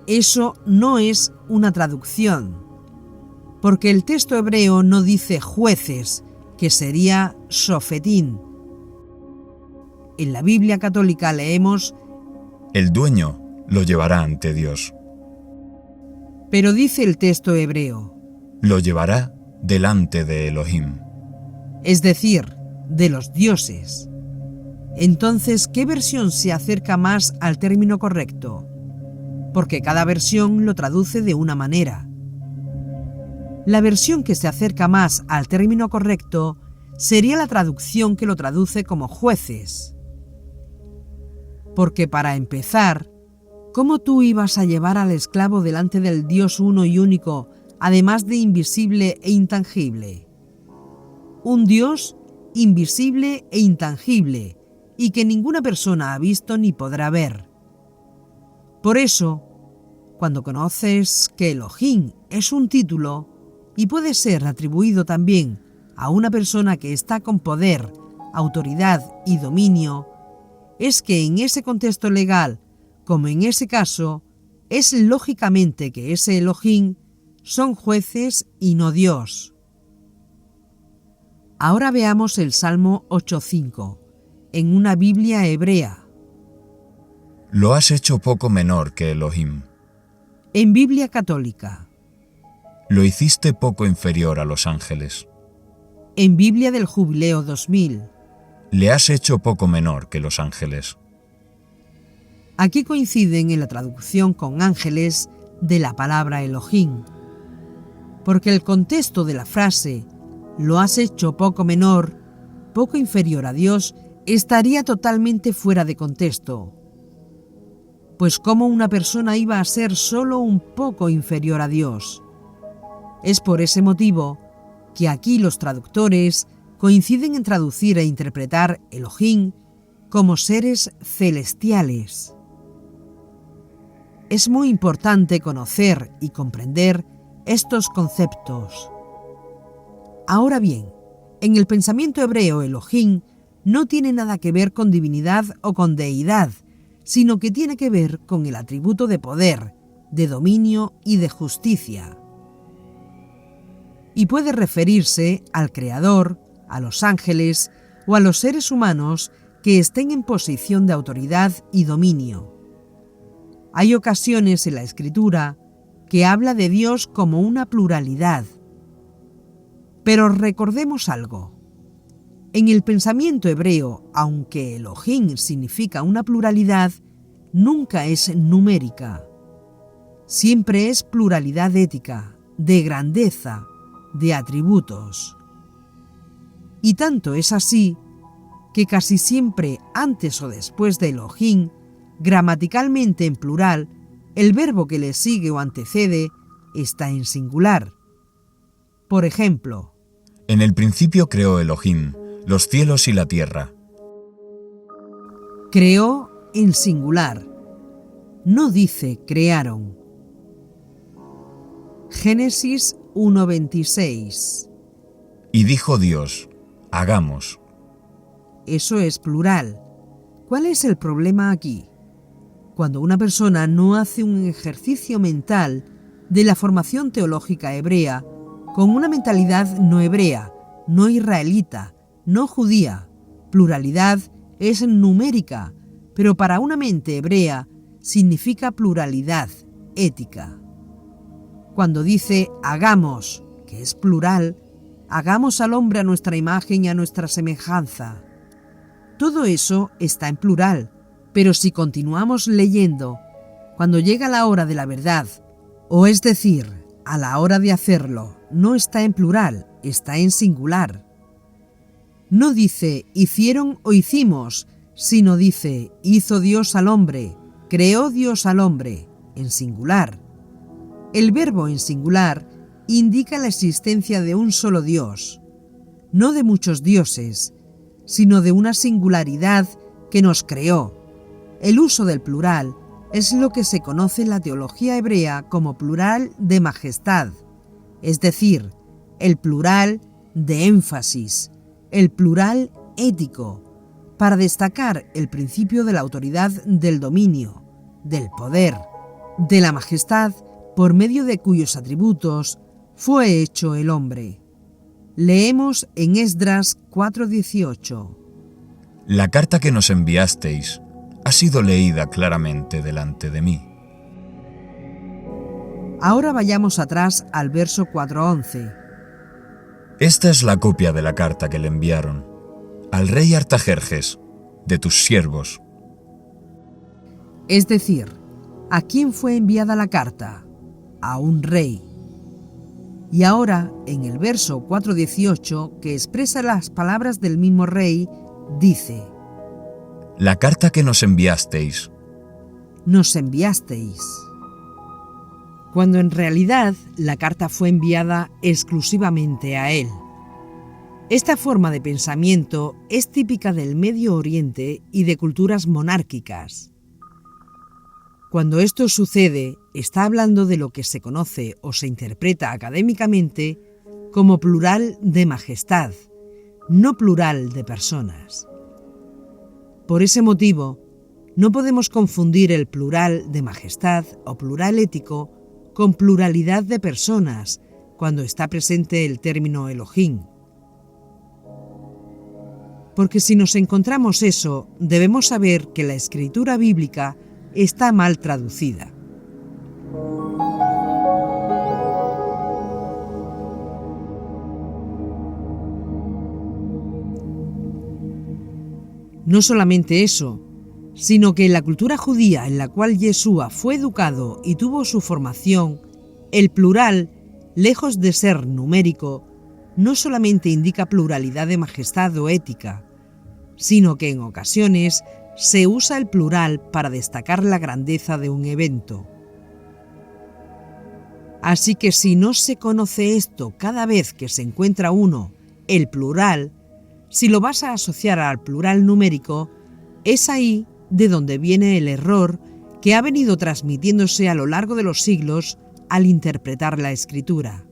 Eso no es una traducción. Porque el texto hebreo no dice jueces, que sería sofetín. En la Biblia católica leemos: El dueño lo llevará ante Dios. Pero dice el texto hebreo: Lo llevará delante de Elohim. Es decir, de los dioses. Entonces, ¿qué versión se acerca más al término correcto? Porque cada versión lo traduce de una manera. La versión que se acerca más al término correcto sería la traducción que lo traduce como jueces. Porque para empezar, ¿cómo tú ibas a llevar al esclavo delante del Dios uno y único, además de invisible e intangible? Un Dios invisible e intangible, y que ninguna persona ha visto ni podrá ver. Por eso, cuando conoces que Elohim es un título y puede ser atribuido también a una persona que está con poder, autoridad y dominio, es que en ese contexto legal, como en ese caso, es lógicamente que ese Elohim son jueces y no Dios. Ahora veamos el Salmo 8:5, en una Biblia hebrea. Lo has hecho poco menor que Elohim. En Biblia católica. Lo hiciste poco inferior a los ángeles. En Biblia del Jubileo 2000. Le has hecho poco menor que los ángeles. Aquí coinciden en la traducción con ángeles de la palabra Elohim, porque el contexto de la frase «lo has hecho poco menor», poco inferior a Dios, estaría totalmente fuera de contexto. Pues ¿cómo una persona iba a ser solo un poco inferior a Dios? Es por ese motivo que aquí los traductores coinciden en traducir e interpretar Elohim como seres celestiales. Es muy importante conocer y comprender estos conceptos. Ahora bien, en el pensamiento hebreo Elohim no tiene nada que ver con divinidad o con deidad, sino que tiene que ver con el atributo de poder, de dominio y de justicia. Y puede referirse al Creador, a los ángeles o a los seres humanos que estén en posición de autoridad y dominio. Hay ocasiones en la Escritura que habla de Dios como una pluralidad. Pero recordemos algo. En el pensamiento hebreo, aunque Elohim significa una pluralidad, nunca es numérica. Siempre es pluralidad ética, de grandeza, de atributos. Y tanto es así que casi siempre antes o después de Elohim, gramaticalmente en plural, el verbo que le sigue o antecede está en singular. Por ejemplo, En el principio creó Elohim los cielos y la tierra. creó en singular. No dice crearon. Génesis 1:26. Y dijo Dios, hagamos. Eso es plural. ¿Cuál es el problema aquí? Cuando una persona no hace un ejercicio mental de la formación teológica hebrea con una mentalidad no hebrea, no israelita, no judía. Pluralidad es numérica, pero para una mente hebrea significa pluralidad ética. Cuando dice hagamos, que es plural, hagamos al hombre a nuestra imagen y a nuestra semejanza. Todo eso está en plural, pero si continuamos leyendo, cuando llega la hora de la verdad, o es decir, a la hora de hacerlo, no está en plural, está en singular. No dice hicieron o hicimos, sino dice hizo Dios al hombre, creó Dios al hombre, en singular. El verbo en singular indica la existencia de un solo Dios, no de muchos dioses, sino de una singularidad que nos creó. El uso del plural es lo que se conoce en la teología hebrea como plural de majestad, es decir, el plural de énfasis, el plural ético, para destacar el principio de la autoridad del dominio, del poder, de la majestad, por medio de cuyos atributos fue hecho el hombre. Leemos en Esdras 4:18. La carta que nos enviasteis ha sido leída claramente delante de mí. Ahora vayamos atrás al verso 4:11. Esta es la copia de la carta que le enviaron al rey Artajerjes, de tus siervos. Es decir, ¿a quién fue enviada la carta? A un rey. Y ahora, en el verso 4:18, que expresa las palabras del mismo rey, dice: La carta que nos enviasteis. Nos enviasteis. Cuando en realidad la carta fue enviada exclusivamente a él. Esta forma de pensamiento es típica del Medio Oriente y de culturas monárquicas. Cuando esto sucede, está hablando de lo que se conoce o se interpreta académicamente como plural de majestad, no plural de personas. Por ese motivo, no podemos confundir el plural de majestad o plural ético con pluralidad de personas cuando está presente el término Elohim. Porque si nos encontramos eso, debemos saber que la escritura bíblica está mal traducida. No solamente eso, sino que en la cultura judía en la cual Yeshua fue educado y tuvo su formación, el plural, lejos de ser numérico, no solamente indica pluralidad de majestad o ética, sino que en ocasiones se usa el plural para destacar la grandeza de un evento. Así que si no se conoce esto cada vez que se encuentra uno, el plural, si lo vas a asociar al plural numérico, es ahí de donde viene el error que ha venido transmitiéndose a lo largo de los siglos al interpretar la Escritura.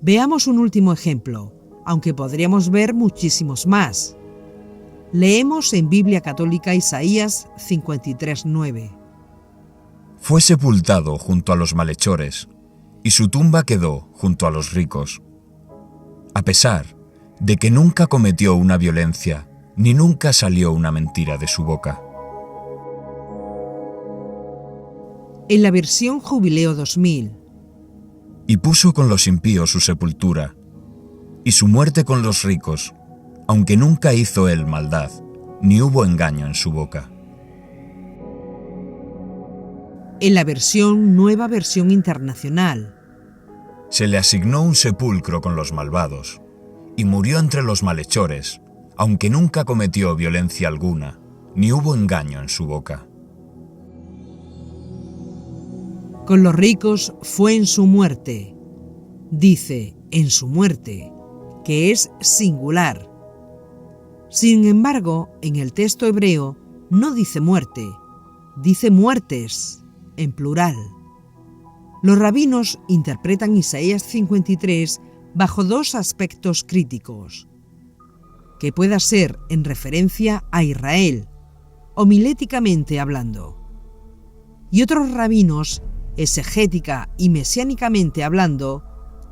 Veamos un último ejemplo, aunque podríamos ver muchísimos más. Leemos en Biblia Católica Isaías 53:9. Fue sepultado junto a los malhechores, y su tumba quedó junto a los ricos. A pesar de que nunca cometió una violencia, ni nunca salió una mentira de su boca. En la versión Jubileo 2000. Y puso con los impíos su sepultura, y su muerte con los ricos, aunque nunca hizo él maldad, ni hubo engaño en su boca. En la versión Nueva Versión Internacional. Se le asignó un sepulcro con los malvados, y murió entre los malhechores, aunque nunca cometió violencia alguna, ni hubo engaño en su boca. Con los ricos fue en su muerte. Dice en su muerte, que es singular. Sin embargo, en el texto hebreo no dice muerte, dice muertes, en plural. Los rabinos interpretan Isaías 53 bajo dos aspectos críticos. Que pueda ser en referencia a Israel, homiléticamente hablando. Y otros rabinos, exegética y mesiánicamente hablando,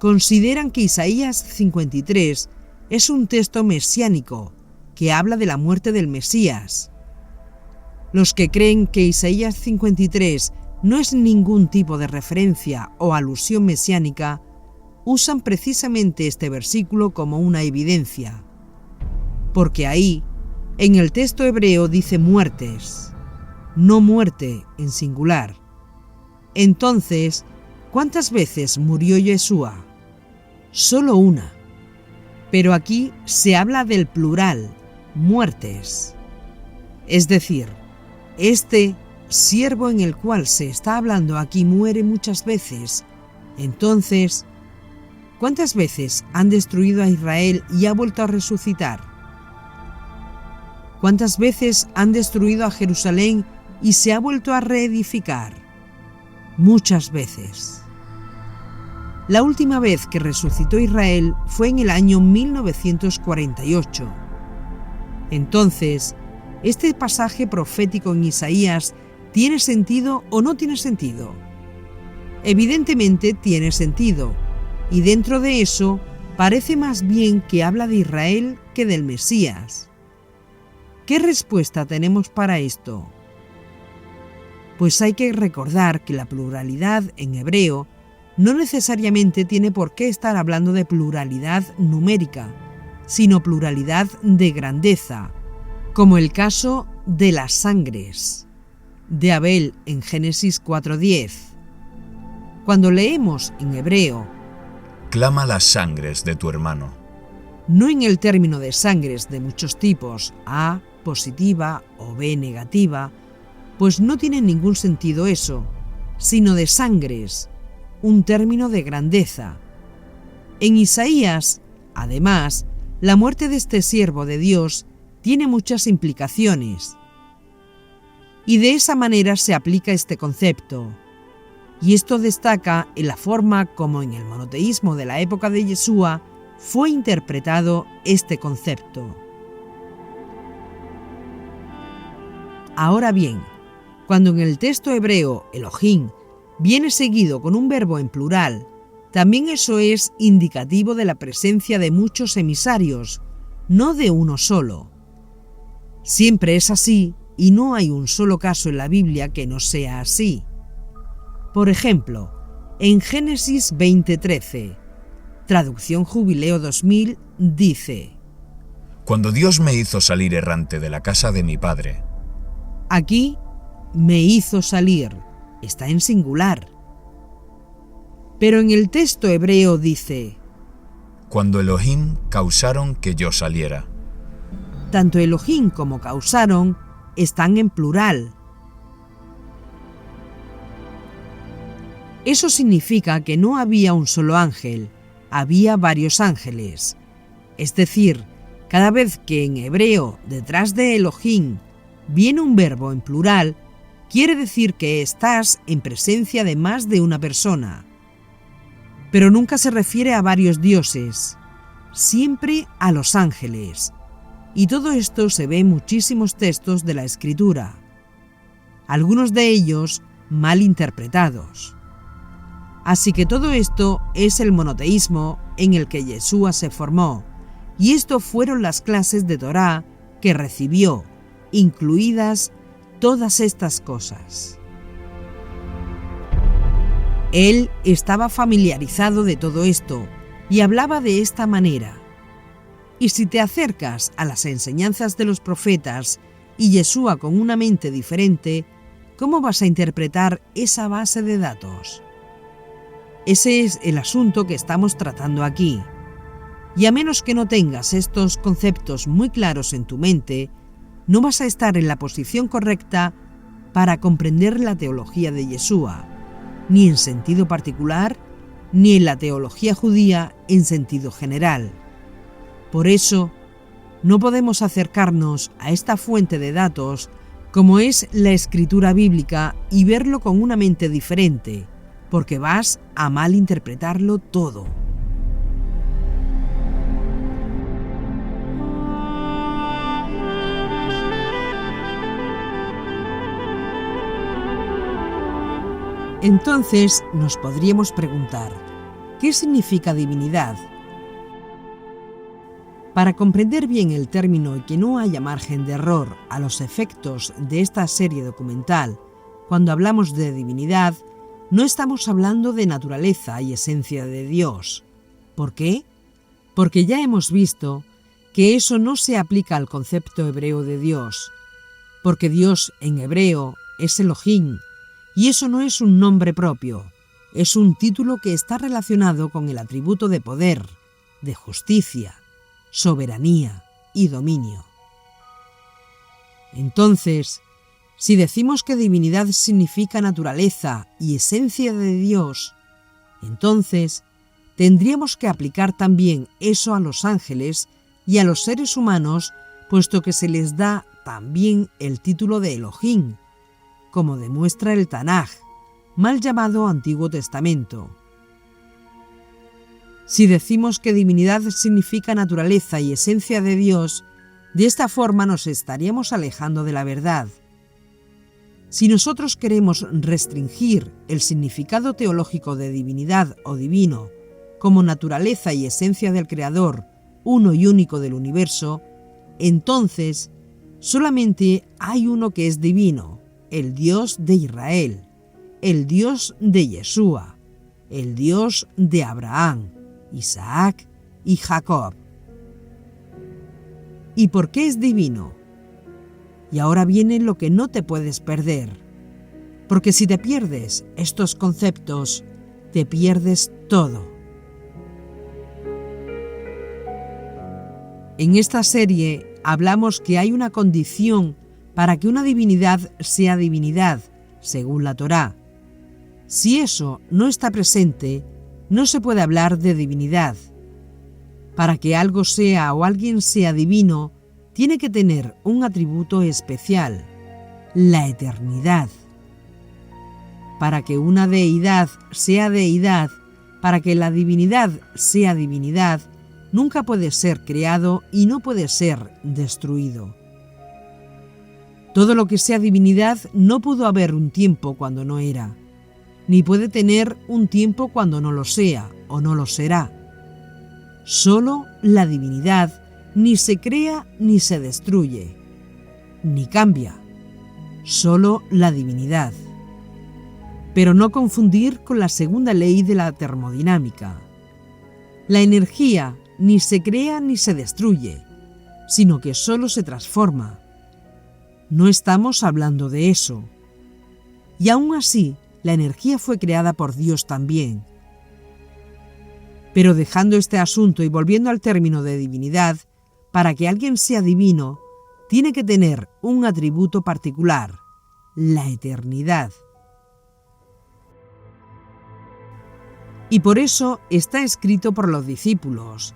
consideran que Isaías 53 es un texto mesiánico que habla de la muerte del Mesías. Los que creen que Isaías 53 no es ningún tipo de referencia o alusión mesiánica, usan precisamente este versículo como una evidencia, porque ahí, en el texto hebreo dice muertes, no muerte en singular. Entonces, ¿cuántas veces murió Yeshua? Solo una. Pero aquí se habla del plural, muertes. Es decir, este siervo en el cual se está hablando aquí muere muchas veces. Entonces, ¿cuántas veces han destruido a Israel y ha vuelto a resucitar? ¿Cuántas veces han destruido a Jerusalén y se ha vuelto a reedificar? Muchas veces. La última vez que resucitó Israel fue en el año 1948. Entonces, ¿este pasaje profético en Isaías tiene sentido o no tiene sentido? Evidentemente tiene sentido, y dentro de eso parece más bien que habla de Israel que del Mesías. ¿Qué respuesta tenemos para esto? Pues hay que recordar que la pluralidad en hebreo no necesariamente tiene por qué estar hablando de pluralidad numérica, sino pluralidad de grandeza, como el caso de las sangres de Abel en Génesis 4:10. Cuando leemos en hebreo, clama las sangres de tu hermano, no en el término de sangres de muchos tipos, A positiva o B negativa, pues no tiene ningún sentido eso, sino de sangres, un término de grandeza. En Isaías, además, la muerte de este siervo de Dios tiene muchas implicaciones. Y de esa manera se aplica este concepto. Y esto destaca en la forma como en el monoteísmo de la época de Yeshua fue interpretado este concepto. Ahora bien, cuando en el texto hebreo Elohim viene seguido con un verbo en plural, también eso es indicativo de la presencia de muchos emisarios, no de uno solo. Siempre es así y no hay un solo caso en la Biblia que no sea así. Por ejemplo, en Génesis 20:13, traducción Jubileo 2000, dice: Cuando Dios me hizo salir errante de la casa de mi padre. Aquí, me hizo salir, está en singular. Pero en el texto hebreo dice: Cuando Elohim causaron que yo saliera. Tanto Elohim como causaron están en plural. Eso significa que no había un solo ángel, había varios ángeles. Es decir, cada vez que en hebreo detrás de Elohim viene un verbo en plural, quiere decir que estás en presencia de más de una persona. Pero nunca se refiere a varios dioses, siempre a los ángeles. Y todo esto se ve en muchísimos textos de la Escritura, algunos de ellos mal interpretados. Así que todo esto es el monoteísmo en el que Yeshua se formó, y esto fueron las clases de Torá que recibió, incluidas todas estas cosas. Él estaba familiarizado de todo esto y hablaba de esta manera. Y si te acercas a las enseñanzas de los profetas y Yeshua con una mente diferente, ¿cómo vas a interpretar esa base de datos? Ese es el asunto que estamos tratando aquí. Y a menos que no tengas estos conceptos muy claros en tu mente, no vas a estar en la posición correcta para comprender la teología de Yeshua, ni en sentido particular, ni en la teología judía en sentido general. Por eso, no podemos acercarnos a esta fuente de datos como es la escritura bíblica y verlo con una mente diferente, porque vas a malinterpretarlo todo. Entonces nos podríamos preguntar, ¿qué significa divinidad? Para comprender bien el término y que no haya margen de error a los efectos de esta serie documental, cuando hablamos de divinidad, no estamos hablando de naturaleza y esencia de Dios. ¿Por qué? Porque ya hemos visto que eso no se aplica al concepto hebreo de Dios, porque Dios en hebreo es Elohim, y eso no es un nombre propio, es un título que está relacionado con el atributo de poder, de justicia, soberanía y dominio. Entonces, si decimos que divinidad significa naturaleza y esencia de Dios, entonces tendríamos que aplicar también eso a los ángeles y a los seres humanos, puesto que se les da también el título de Elohim, como demuestra el Tanaj, mal llamado Antiguo Testamento. Si decimos que divinidad significa naturaleza y esencia de Dios, de esta forma nos estaríamos alejando de la verdad. Si nosotros queremos restringir el significado teológico de divinidad o divino como naturaleza y esencia del Creador, uno y único del universo, entonces solamente hay uno que es divino, el Dios de Israel, el Dios de Yeshua, el Dios de Abraham, Isaac y Jacob. ¿Y por qué es divino? Y ahora viene lo que no te puedes perder, porque si te pierdes estos conceptos, te pierdes todo. En esta serie hablamos que hay una condición para que una divinidad sea divinidad, según la Torá. Si eso no está presente, no se puede hablar de divinidad. Para que algo sea o alguien sea divino, tiene que tener un atributo especial, la eternidad. Para que una deidad sea deidad, para que la divinidad sea divinidad, nunca puede ser creado y no puede ser destruido. Todo lo que sea divinidad no pudo haber un tiempo cuando no era, ni puede tener un tiempo cuando no lo sea o no lo será. Solo la divinidad ni se crea ni se destruye, ni cambia. Solo la divinidad. Pero no confundir con la segunda ley de la termodinámica. La energía ni se crea ni se destruye, sino que solo se transforma. No estamos hablando de eso. Y aún así, la energía fue creada por Dios también. Pero dejando este asunto y volviendo al término de divinidad, para que alguien sea divino, tiene que tener un atributo particular, la eternidad. Y por eso está escrito por los discípulos,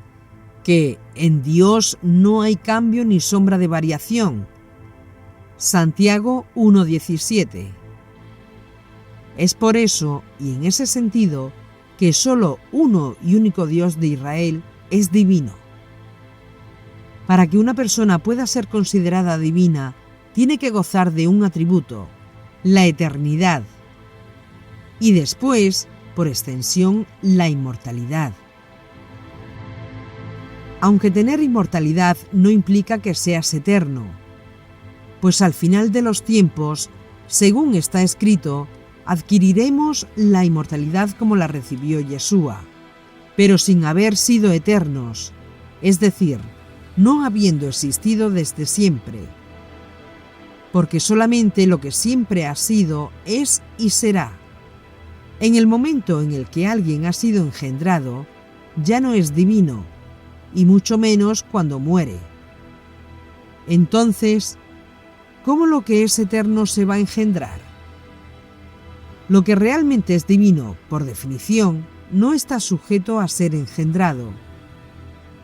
que en Dios no hay cambio ni sombra de variación. Santiago 1:17. Es por eso, y en ese sentido, que solo uno y único Dios de Israel es divino. Para que una persona pueda ser considerada divina, tiene que gozar de un atributo, la eternidad, y después, por extensión, la inmortalidad. Aunque tener inmortalidad no implica que seas eterno, pues al final de los tiempos, según está escrito, adquiriremos la inmortalidad como la recibió Yeshua, pero sin haber sido eternos, es decir, no habiendo existido desde siempre, porque solamente lo que siempre ha sido es y será. En el momento en el que alguien ha sido engendrado, ya no es divino, y mucho menos cuando muere. Entonces, ¿cómo lo que es eterno se va a engendrar? Lo que realmente es divino, por definición, no está sujeto a ser engendrado.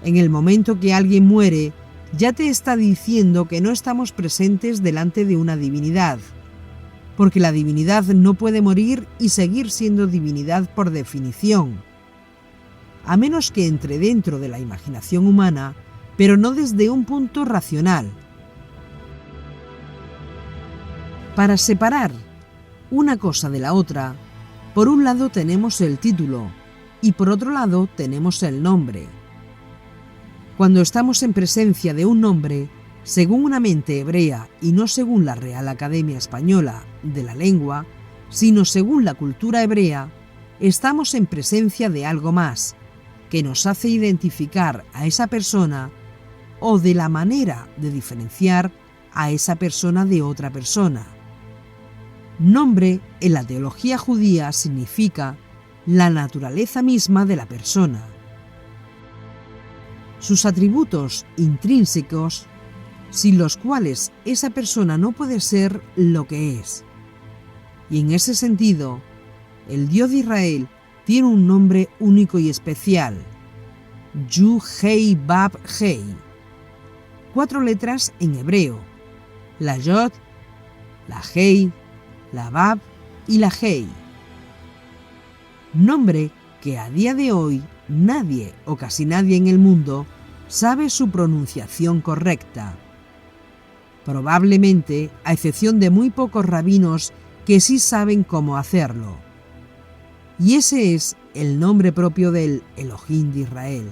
En el momento que alguien muere, ya te está diciendo que no estamos presentes delante de una divinidad, porque la divinidad no puede morir y seguir siendo divinidad por definición, a menos que entre dentro de la imaginación humana, pero no desde un punto racional. Para separar una cosa de la otra, por un lado tenemos el título Y por otro lado tenemos el nombre. Cuando estamos en presencia de un nombre, según una mente hebrea y no según la Real Academia Española de la Lengua, sino según la cultura hebrea, estamos en presencia de algo más, que nos hace identificar a esa persona o de la manera de diferenciar a esa persona de otra persona. Nombre en la teología judía significa la naturaleza misma de la persona. Sus atributos intrínsecos, sin los cuales esa persona no puede ser lo que es. Y en ese sentido, el Dios de Israel tiene un nombre único y especial, Yu-Hei-Bab-Hei. 4 letras en hebreo, la Yod, la Hei, la Bab y la Hei. Nombre que a día de hoy nadie o casi nadie en el mundo sabe su pronunciación correcta. Probablemente, a excepción de muy pocos rabinos que sí saben cómo hacerlo. Y ese es el nombre propio del Elohim de Israel.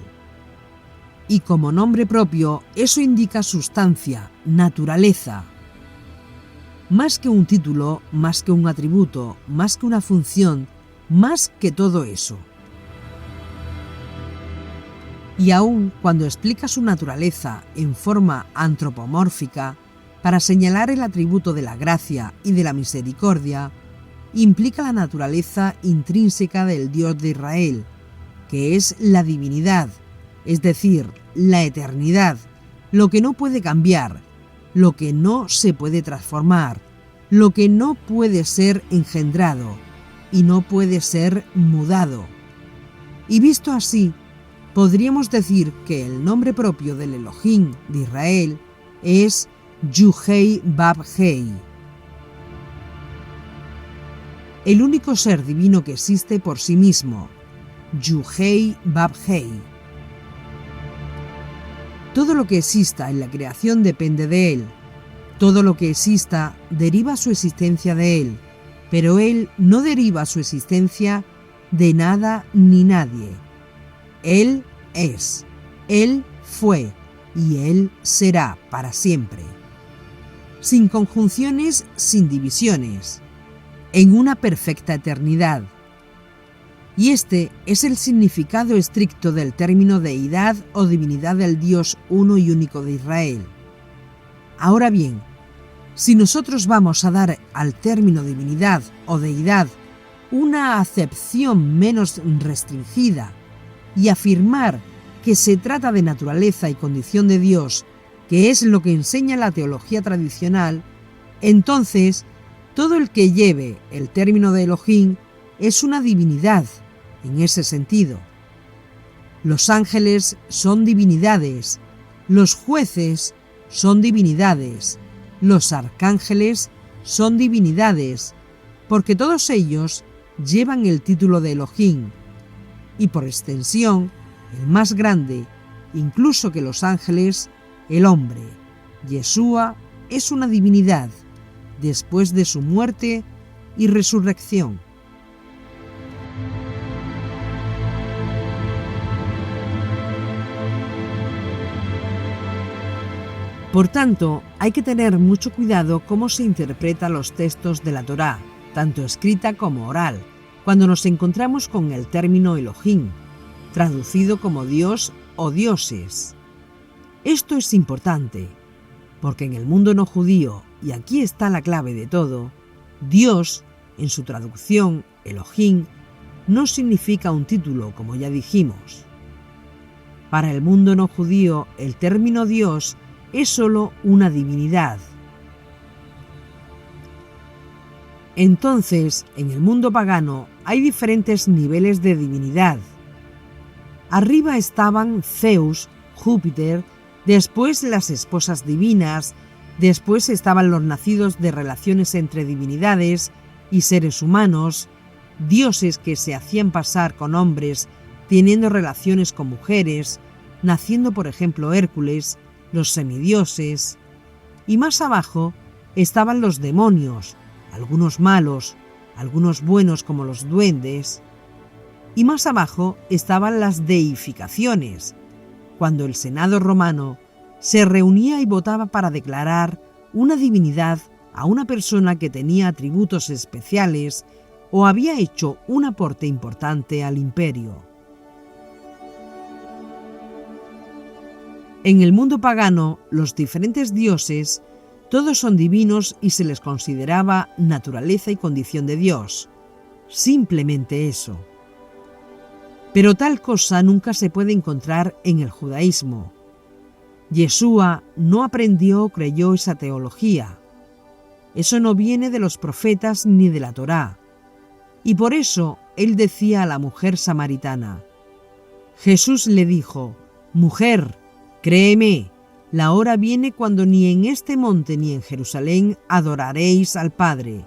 Y como nombre propio, eso indica sustancia, naturaleza. Más que un título, más que un atributo, más que una función, más que todo eso. Y aun cuando explica su naturaleza en forma antropomórfica, para señalar el atributo de la gracia y de la misericordia, implica la naturaleza intrínseca del Dios de Israel, que es la divinidad, es decir, la eternidad, lo que no puede cambiar, lo que no se puede transformar, lo que no puede ser engendrado y no puede ser mudado. Y visto así, podríamos decir que el nombre propio del Elohim de Israel es Yu-Hei-Bab-Hei. El único ser divino que existe por sí mismo, Yu-Hei-Bab-Hei. Todo lo que exista en la creación depende de él. Todo lo que exista deriva su existencia de él, pero él no deriva su existencia de nada ni nadie. Él es, él fue y él será para siempre. Sin conjunciones, sin divisiones, en una perfecta eternidad. Y este es el significado estricto del término deidad o divinidad del Dios uno y único de Israel. Ahora bien, si nosotros vamos a dar al término divinidad o deidad una acepción menos restringida y afirmar que se trata de naturaleza y condición de Dios, que es lo que enseña la teología tradicional, entonces todo el que lleve el término de Elohim es una divinidad en ese sentido. Los ángeles son divinidades, los jueces son divinidades, los arcángeles son divinidades, porque todos ellos llevan el título de Elohim, y por extensión, el más grande, incluso que los ángeles, el hombre, Yeshua, es una divinidad, después de su muerte y resurrección. Por tanto, hay que tener mucho cuidado cómo se interpretan los textos de la Torá, tanto escrita como oral, cuando nos encontramos con el término Elohim, traducido como Dios o dioses. Esto es importante, porque en el mundo no judío, y aquí está la clave de todo, Dios, en su traducción, Elohim, no significa un título, como ya dijimos. Para el mundo no judío, el término Dios es solo una divinidad. Entonces, en el mundo pagano hay diferentes niveles de divinidad. Arriba estaban Zeus, Júpiter, después las esposas divinas, después estaban los nacidos de relaciones entre divinidades y seres humanos, dioses que se hacían pasar con hombres teniendo relaciones con mujeres, naciendo por ejemplo Hércules, los semidioses, y más abajo estaban los demonios, algunos malos, algunos buenos como los duendes. y más abajo estaban las deificaciones, cuando el Senado romano se reunía y votaba para declarar una divinidad a una persona que tenía atributos especiales o había hecho un aporte importante al imperio. En el mundo pagano, los diferentes dioses, todos son divinos y se les consideraba naturaleza y condición de Dios. Simplemente eso. Pero tal cosa nunca se puede encontrar en el judaísmo. Yeshua no aprendió o creyó esa teología. Eso no viene de los profetas ni de la Torá. Y por eso él decía a la mujer samaritana. Jesús le dijo: «Mujer, créeme, la hora viene cuando ni en este monte ni en Jerusalén adoraréis al Padre.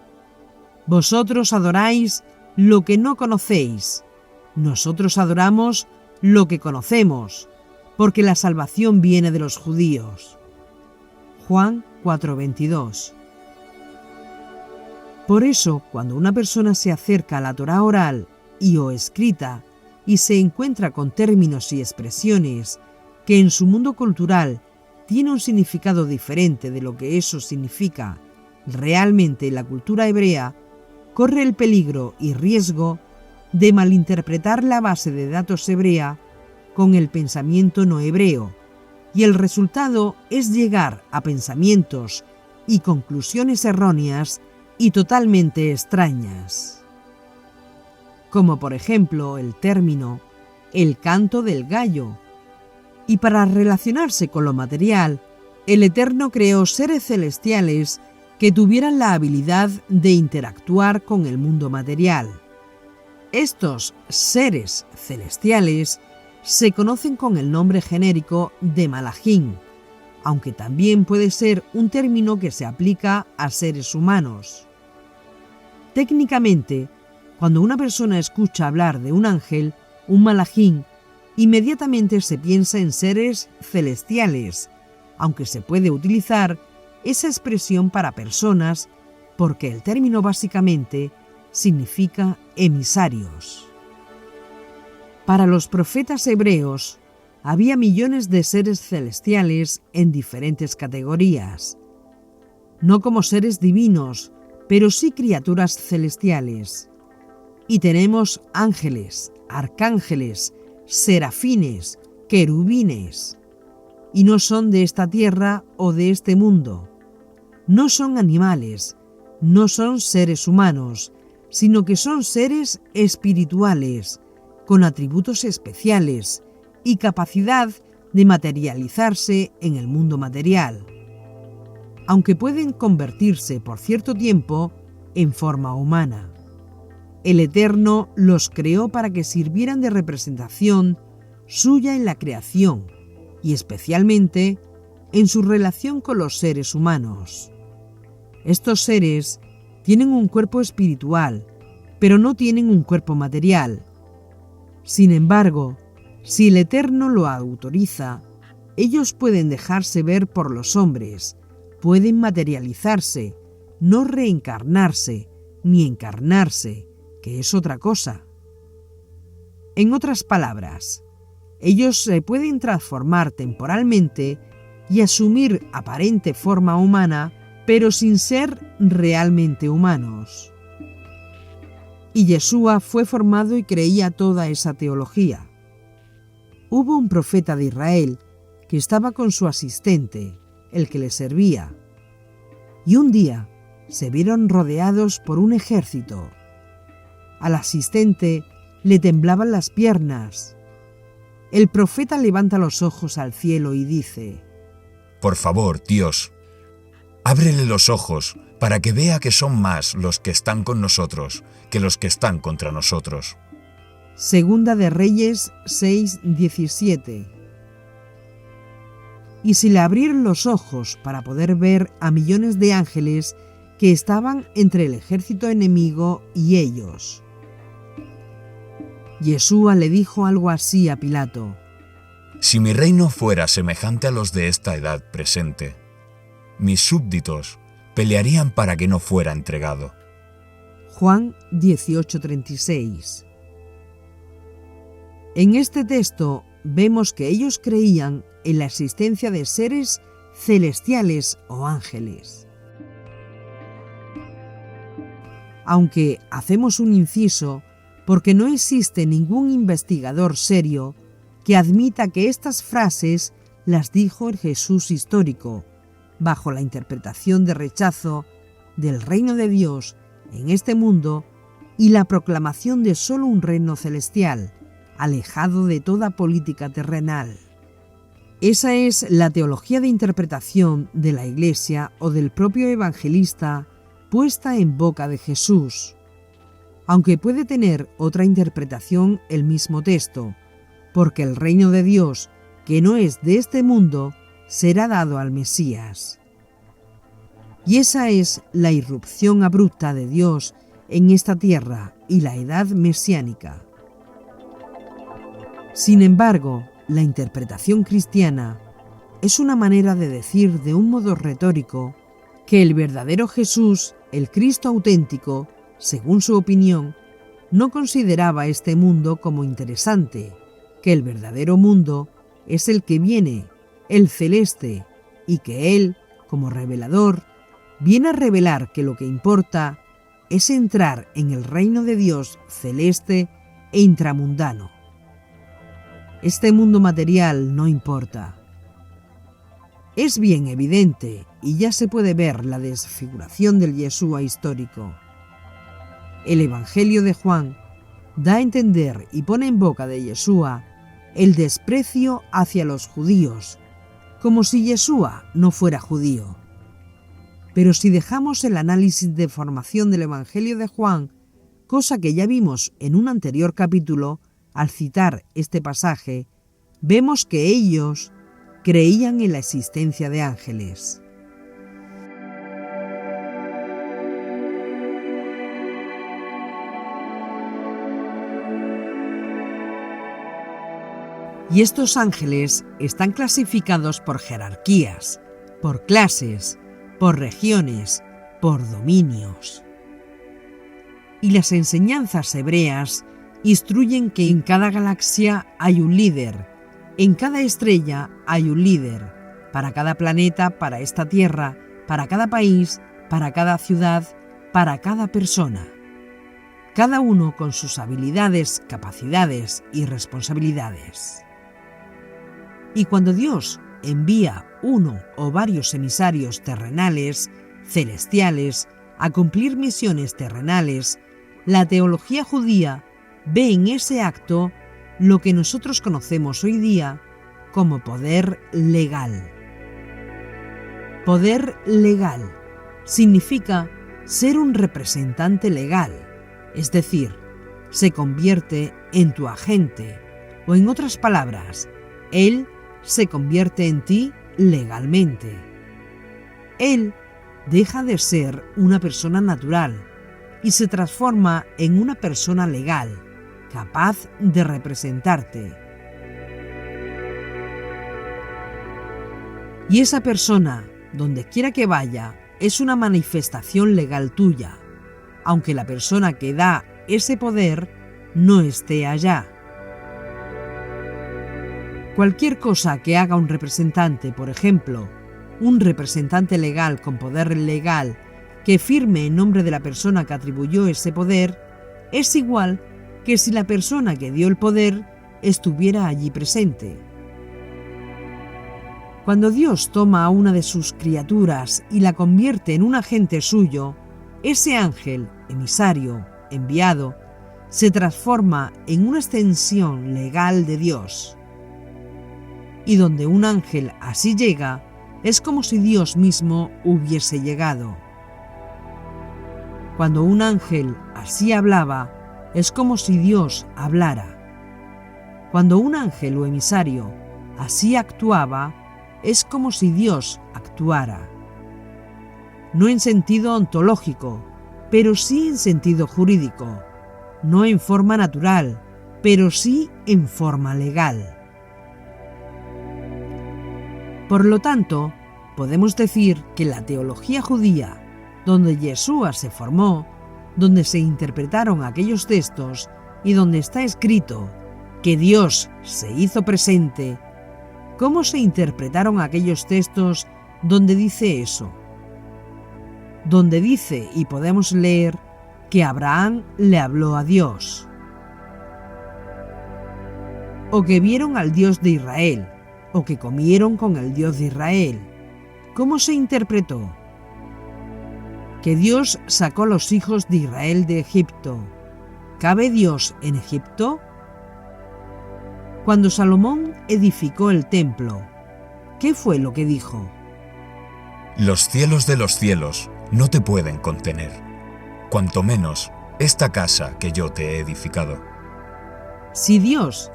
Vosotros adoráis lo que no conocéis. Nosotros adoramos lo que conocemos, porque la salvación viene de los judíos». Juan 4:22. Por eso, cuando una persona se acerca a la Torá oral y o escrita y se encuentra con términos y expresiones que en su mundo cultural tiene un significado diferente de lo que eso significa realmente en la cultura hebrea, corre el peligro y riesgo de malinterpretar la base de datos hebrea con el pensamiento no hebreo, y el resultado es llegar a pensamientos y conclusiones erróneas y totalmente extrañas. Como por ejemplo el término «el canto del gallo». Y para relacionarse con lo material, el Eterno creó seres celestiales que tuvieran la habilidad de interactuar con el mundo material. Estos seres celestiales se conocen con el nombre genérico de Malajim, aunque también puede ser un término que se aplica a seres humanos. Técnicamente, cuando una persona escucha hablar de un ángel, un Malajim, inmediatamente se piensa en seres celestiales, aunque se puede utilizar esa expresión para personas porque el término básicamente significa emisarios. Para los profetas hebreos había millones de seres celestiales en diferentes categorías, no como seres divinos, pero sí criaturas celestiales. Y tenemos ángeles, arcángeles, serafines, querubines, y no son de esta tierra o de este mundo. No son animales, no son seres humanos, sino que son seres espirituales, con atributos especiales y capacidad de materializarse en el mundo material, aunque pueden convertirse por cierto tiempo en forma humana. El Eterno los creó para que sirvieran de representación suya en la creación y especialmente en su relación con los seres humanos. Estos seres tienen un cuerpo espiritual, pero no tienen un cuerpo material. Sin embargo, si el Eterno lo autoriza, ellos pueden dejarse ver por los hombres, pueden materializarse, no reencarnarse ni encarnarse, que es otra cosa. En otras palabras, ellos se pueden transformar temporalmente y asumir aparente forma humana, pero sin ser realmente humanos. Y Yeshua fue formado y creía toda esa teología. Hubo un profeta de Israel que estaba con su asistente, el que le servía, y un día se vieron rodeados por un ejército. Al asistente le temblaban las piernas. El profeta levanta los ojos al cielo y dice: Por favor, Dios, ábrele los ojos para que vea que son más los que están con nosotros que los que están contra nosotros. Segunda de Reyes 6:17. Y si le abrieron los ojos para poder ver a millones de ángeles que estaban entre el ejército enemigo y ellos. Yeshua le dijo algo así a Pilato: Si mi reino fuera semejante a los de esta edad presente, mis súbditos pelearían para que no fuera entregado. Juan 18:36. En este texto vemos que ellos creían en la existencia de seres celestiales o ángeles. Aunque hacemos un inciso, porque no existe ningún investigador serio que admita que estas frases las dijo el Jesús histórico, bajo la interpretación de rechazo del reino de Dios en este mundo y la proclamación de solo un reino celestial, alejado de toda política terrenal. Esa es la teología de interpretación de la Iglesia o del propio evangelista puesta en boca de Jesús, aunque puede tener otra interpretación el mismo texto, porque el reino de Dios, que no es de este mundo, será dado al Mesías. Y esa es la irrupción abrupta de Dios en esta tierra y la edad mesiánica. Sin embargo, la interpretación cristiana es una manera de decir de un modo retórico que el verdadero Jesús, el Cristo auténtico, según su opinión, no consideraba este mundo como interesante, que el verdadero mundo es el que viene, el celeste, y que Él, como revelador, viene a revelar que lo que importa es entrar en el reino de Dios celeste e intramundano. Este mundo material no importa. Es bien evidente, y ya se puede ver la desfiguración del Yeshua histórico. El Evangelio de Juan da a entender y pone en boca de Yeshua el desprecio hacia los judíos, como si Yeshua no fuera judío. Pero si dejamos el análisis de formación del Evangelio de Juan, cosa que ya vimos en un anterior capítulo, al citar este pasaje, vemos que ellos creían en la existencia de ángeles. Y estos ángeles están clasificados por jerarquías, por clases, por regiones, por dominios. Y las enseñanzas hebreas instruyen que en cada galaxia hay un líder, en cada estrella hay un líder, para cada planeta, para esta tierra, para cada país, para cada ciudad, para cada persona. Cada uno con sus habilidades, capacidades y responsabilidades. Y cuando Dios envía uno o varios emisarios terrenales, celestiales, a cumplir misiones terrenales, la teología judía ve en ese acto lo que nosotros conocemos hoy día como poder legal. Poder legal significa ser un representante legal, es decir, se convierte en tu agente, o en otras palabras, Él se convierte en ti legalmente. Él deja de ser una persona natural y se transforma en una persona legal, capaz de representarte. Y esa persona, donde quiera que vaya, es una manifestación legal tuya, aunque la persona que da ese poder no esté allá. Cualquier cosa que haga un representante, por ejemplo, un representante legal con poder legal que firme en nombre de la persona que atribuyó ese poder, es igual que si la persona que dio el poder estuviera allí presente. Cuando Dios toma a una de sus criaturas y la convierte en un agente suyo, ese ángel, emisario, enviado, se transforma en una extensión legal de Dios. Y donde un ángel así llega, es como si Dios mismo hubiese llegado. Cuando un ángel así hablaba, es como si Dios hablara. Cuando un ángel o emisario así actuaba, es como si Dios actuara. No en sentido ontológico, pero sí en sentido jurídico. No en forma natural, pero sí en forma legal. Por lo tanto, podemos decir que la teología judía, donde Yeshua se formó, donde se interpretaron aquellos textos y donde está escrito que Dios se hizo presente, ¿cómo se interpretaron aquellos textos donde dice eso? Donde dice, y podemos leer, que Abraham le habló a Dios. O que vieron al Dios de Israel, o que comieron con el Dios de Israel. ¿Cómo se interpretó? Que Dios sacó a los hijos de Israel de Egipto. ¿Cabe Dios en Egipto? Cuando Salomón edificó el templo, ¿qué fue lo que dijo? Los cielos de los cielos no te pueden contener, cuanto menos esta casa que yo te he edificado. Si Dios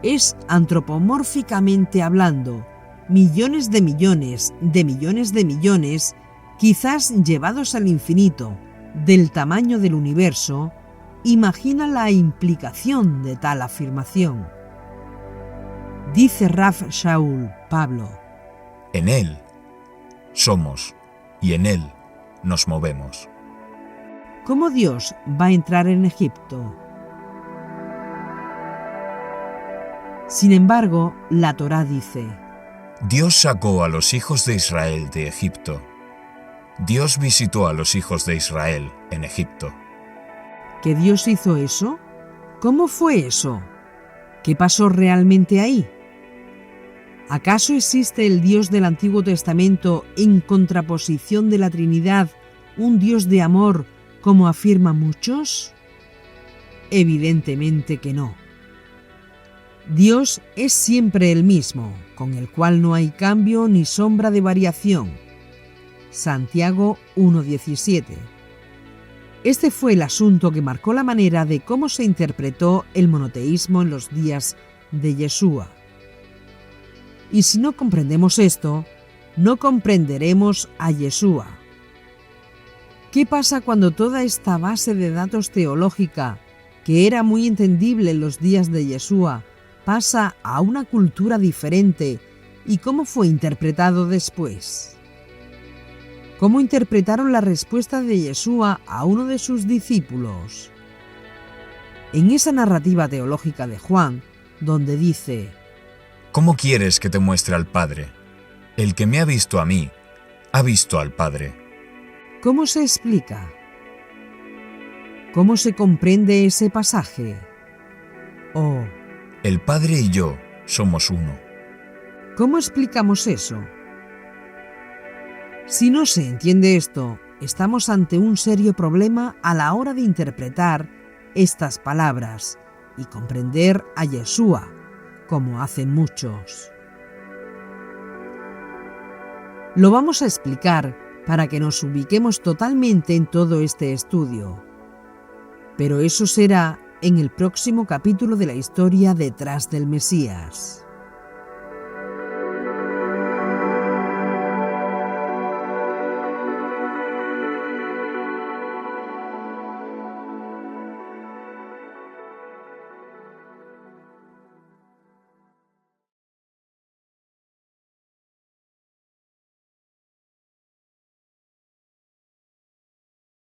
es antropomórficamente hablando, millones de millones de millones de millones, quizás llevados al infinito, del tamaño del universo, imagina la implicación de tal afirmación. Dice Rav Shaul Pablo: En Él somos y en Él nos movemos. ¿Cómo Dios va a entrar en Egipto? Sin embargo, la Torá dice: Dios sacó a los hijos de Israel de Egipto. Dios visitó a los hijos de Israel en Egipto. ¿que Dios hizo eso? ¿Cómo fue eso? ¿Qué pasó realmente ahí? ¿Acaso existe el Dios del Antiguo Testamento en contraposición de la Trinidad, un Dios de amor, como afirman muchos? Evidentemente que no. Dios es siempre el mismo, con el cual no hay cambio ni sombra de variación. Santiago 1:17. Este fue el asunto que marcó la manera de cómo se interpretó el monoteísmo en los días de Yeshua. Y si no comprendemos esto, no comprenderemos a Yeshua. ¿Qué pasa cuando toda esta base de datos teológica, que era muy entendible en los días de Yeshua, pasa a una cultura diferente? ¿Y cómo fue interpretado después? ¿Cómo interpretaron la respuesta de Yeshua a uno de sus discípulos? En esa narrativa teológica de Juan, donde dice: ¿Cómo quieres que te muestre al Padre? El que me ha visto a mí, ha visto al Padre. ¿Cómo se explica? ¿Cómo se comprende ese pasaje? Oh, El Padre y yo somos uno. ¿cómo explicamos eso? Si no se entiende esto, estamos ante un serio problema a la hora de interpretar estas palabras y comprender a Yeshua, como hacen muchos. Lo vamos a explicar para que nos ubiquemos totalmente en todo este estudio. Pero eso será en el próximo capítulo de la historia detrás del Mesías.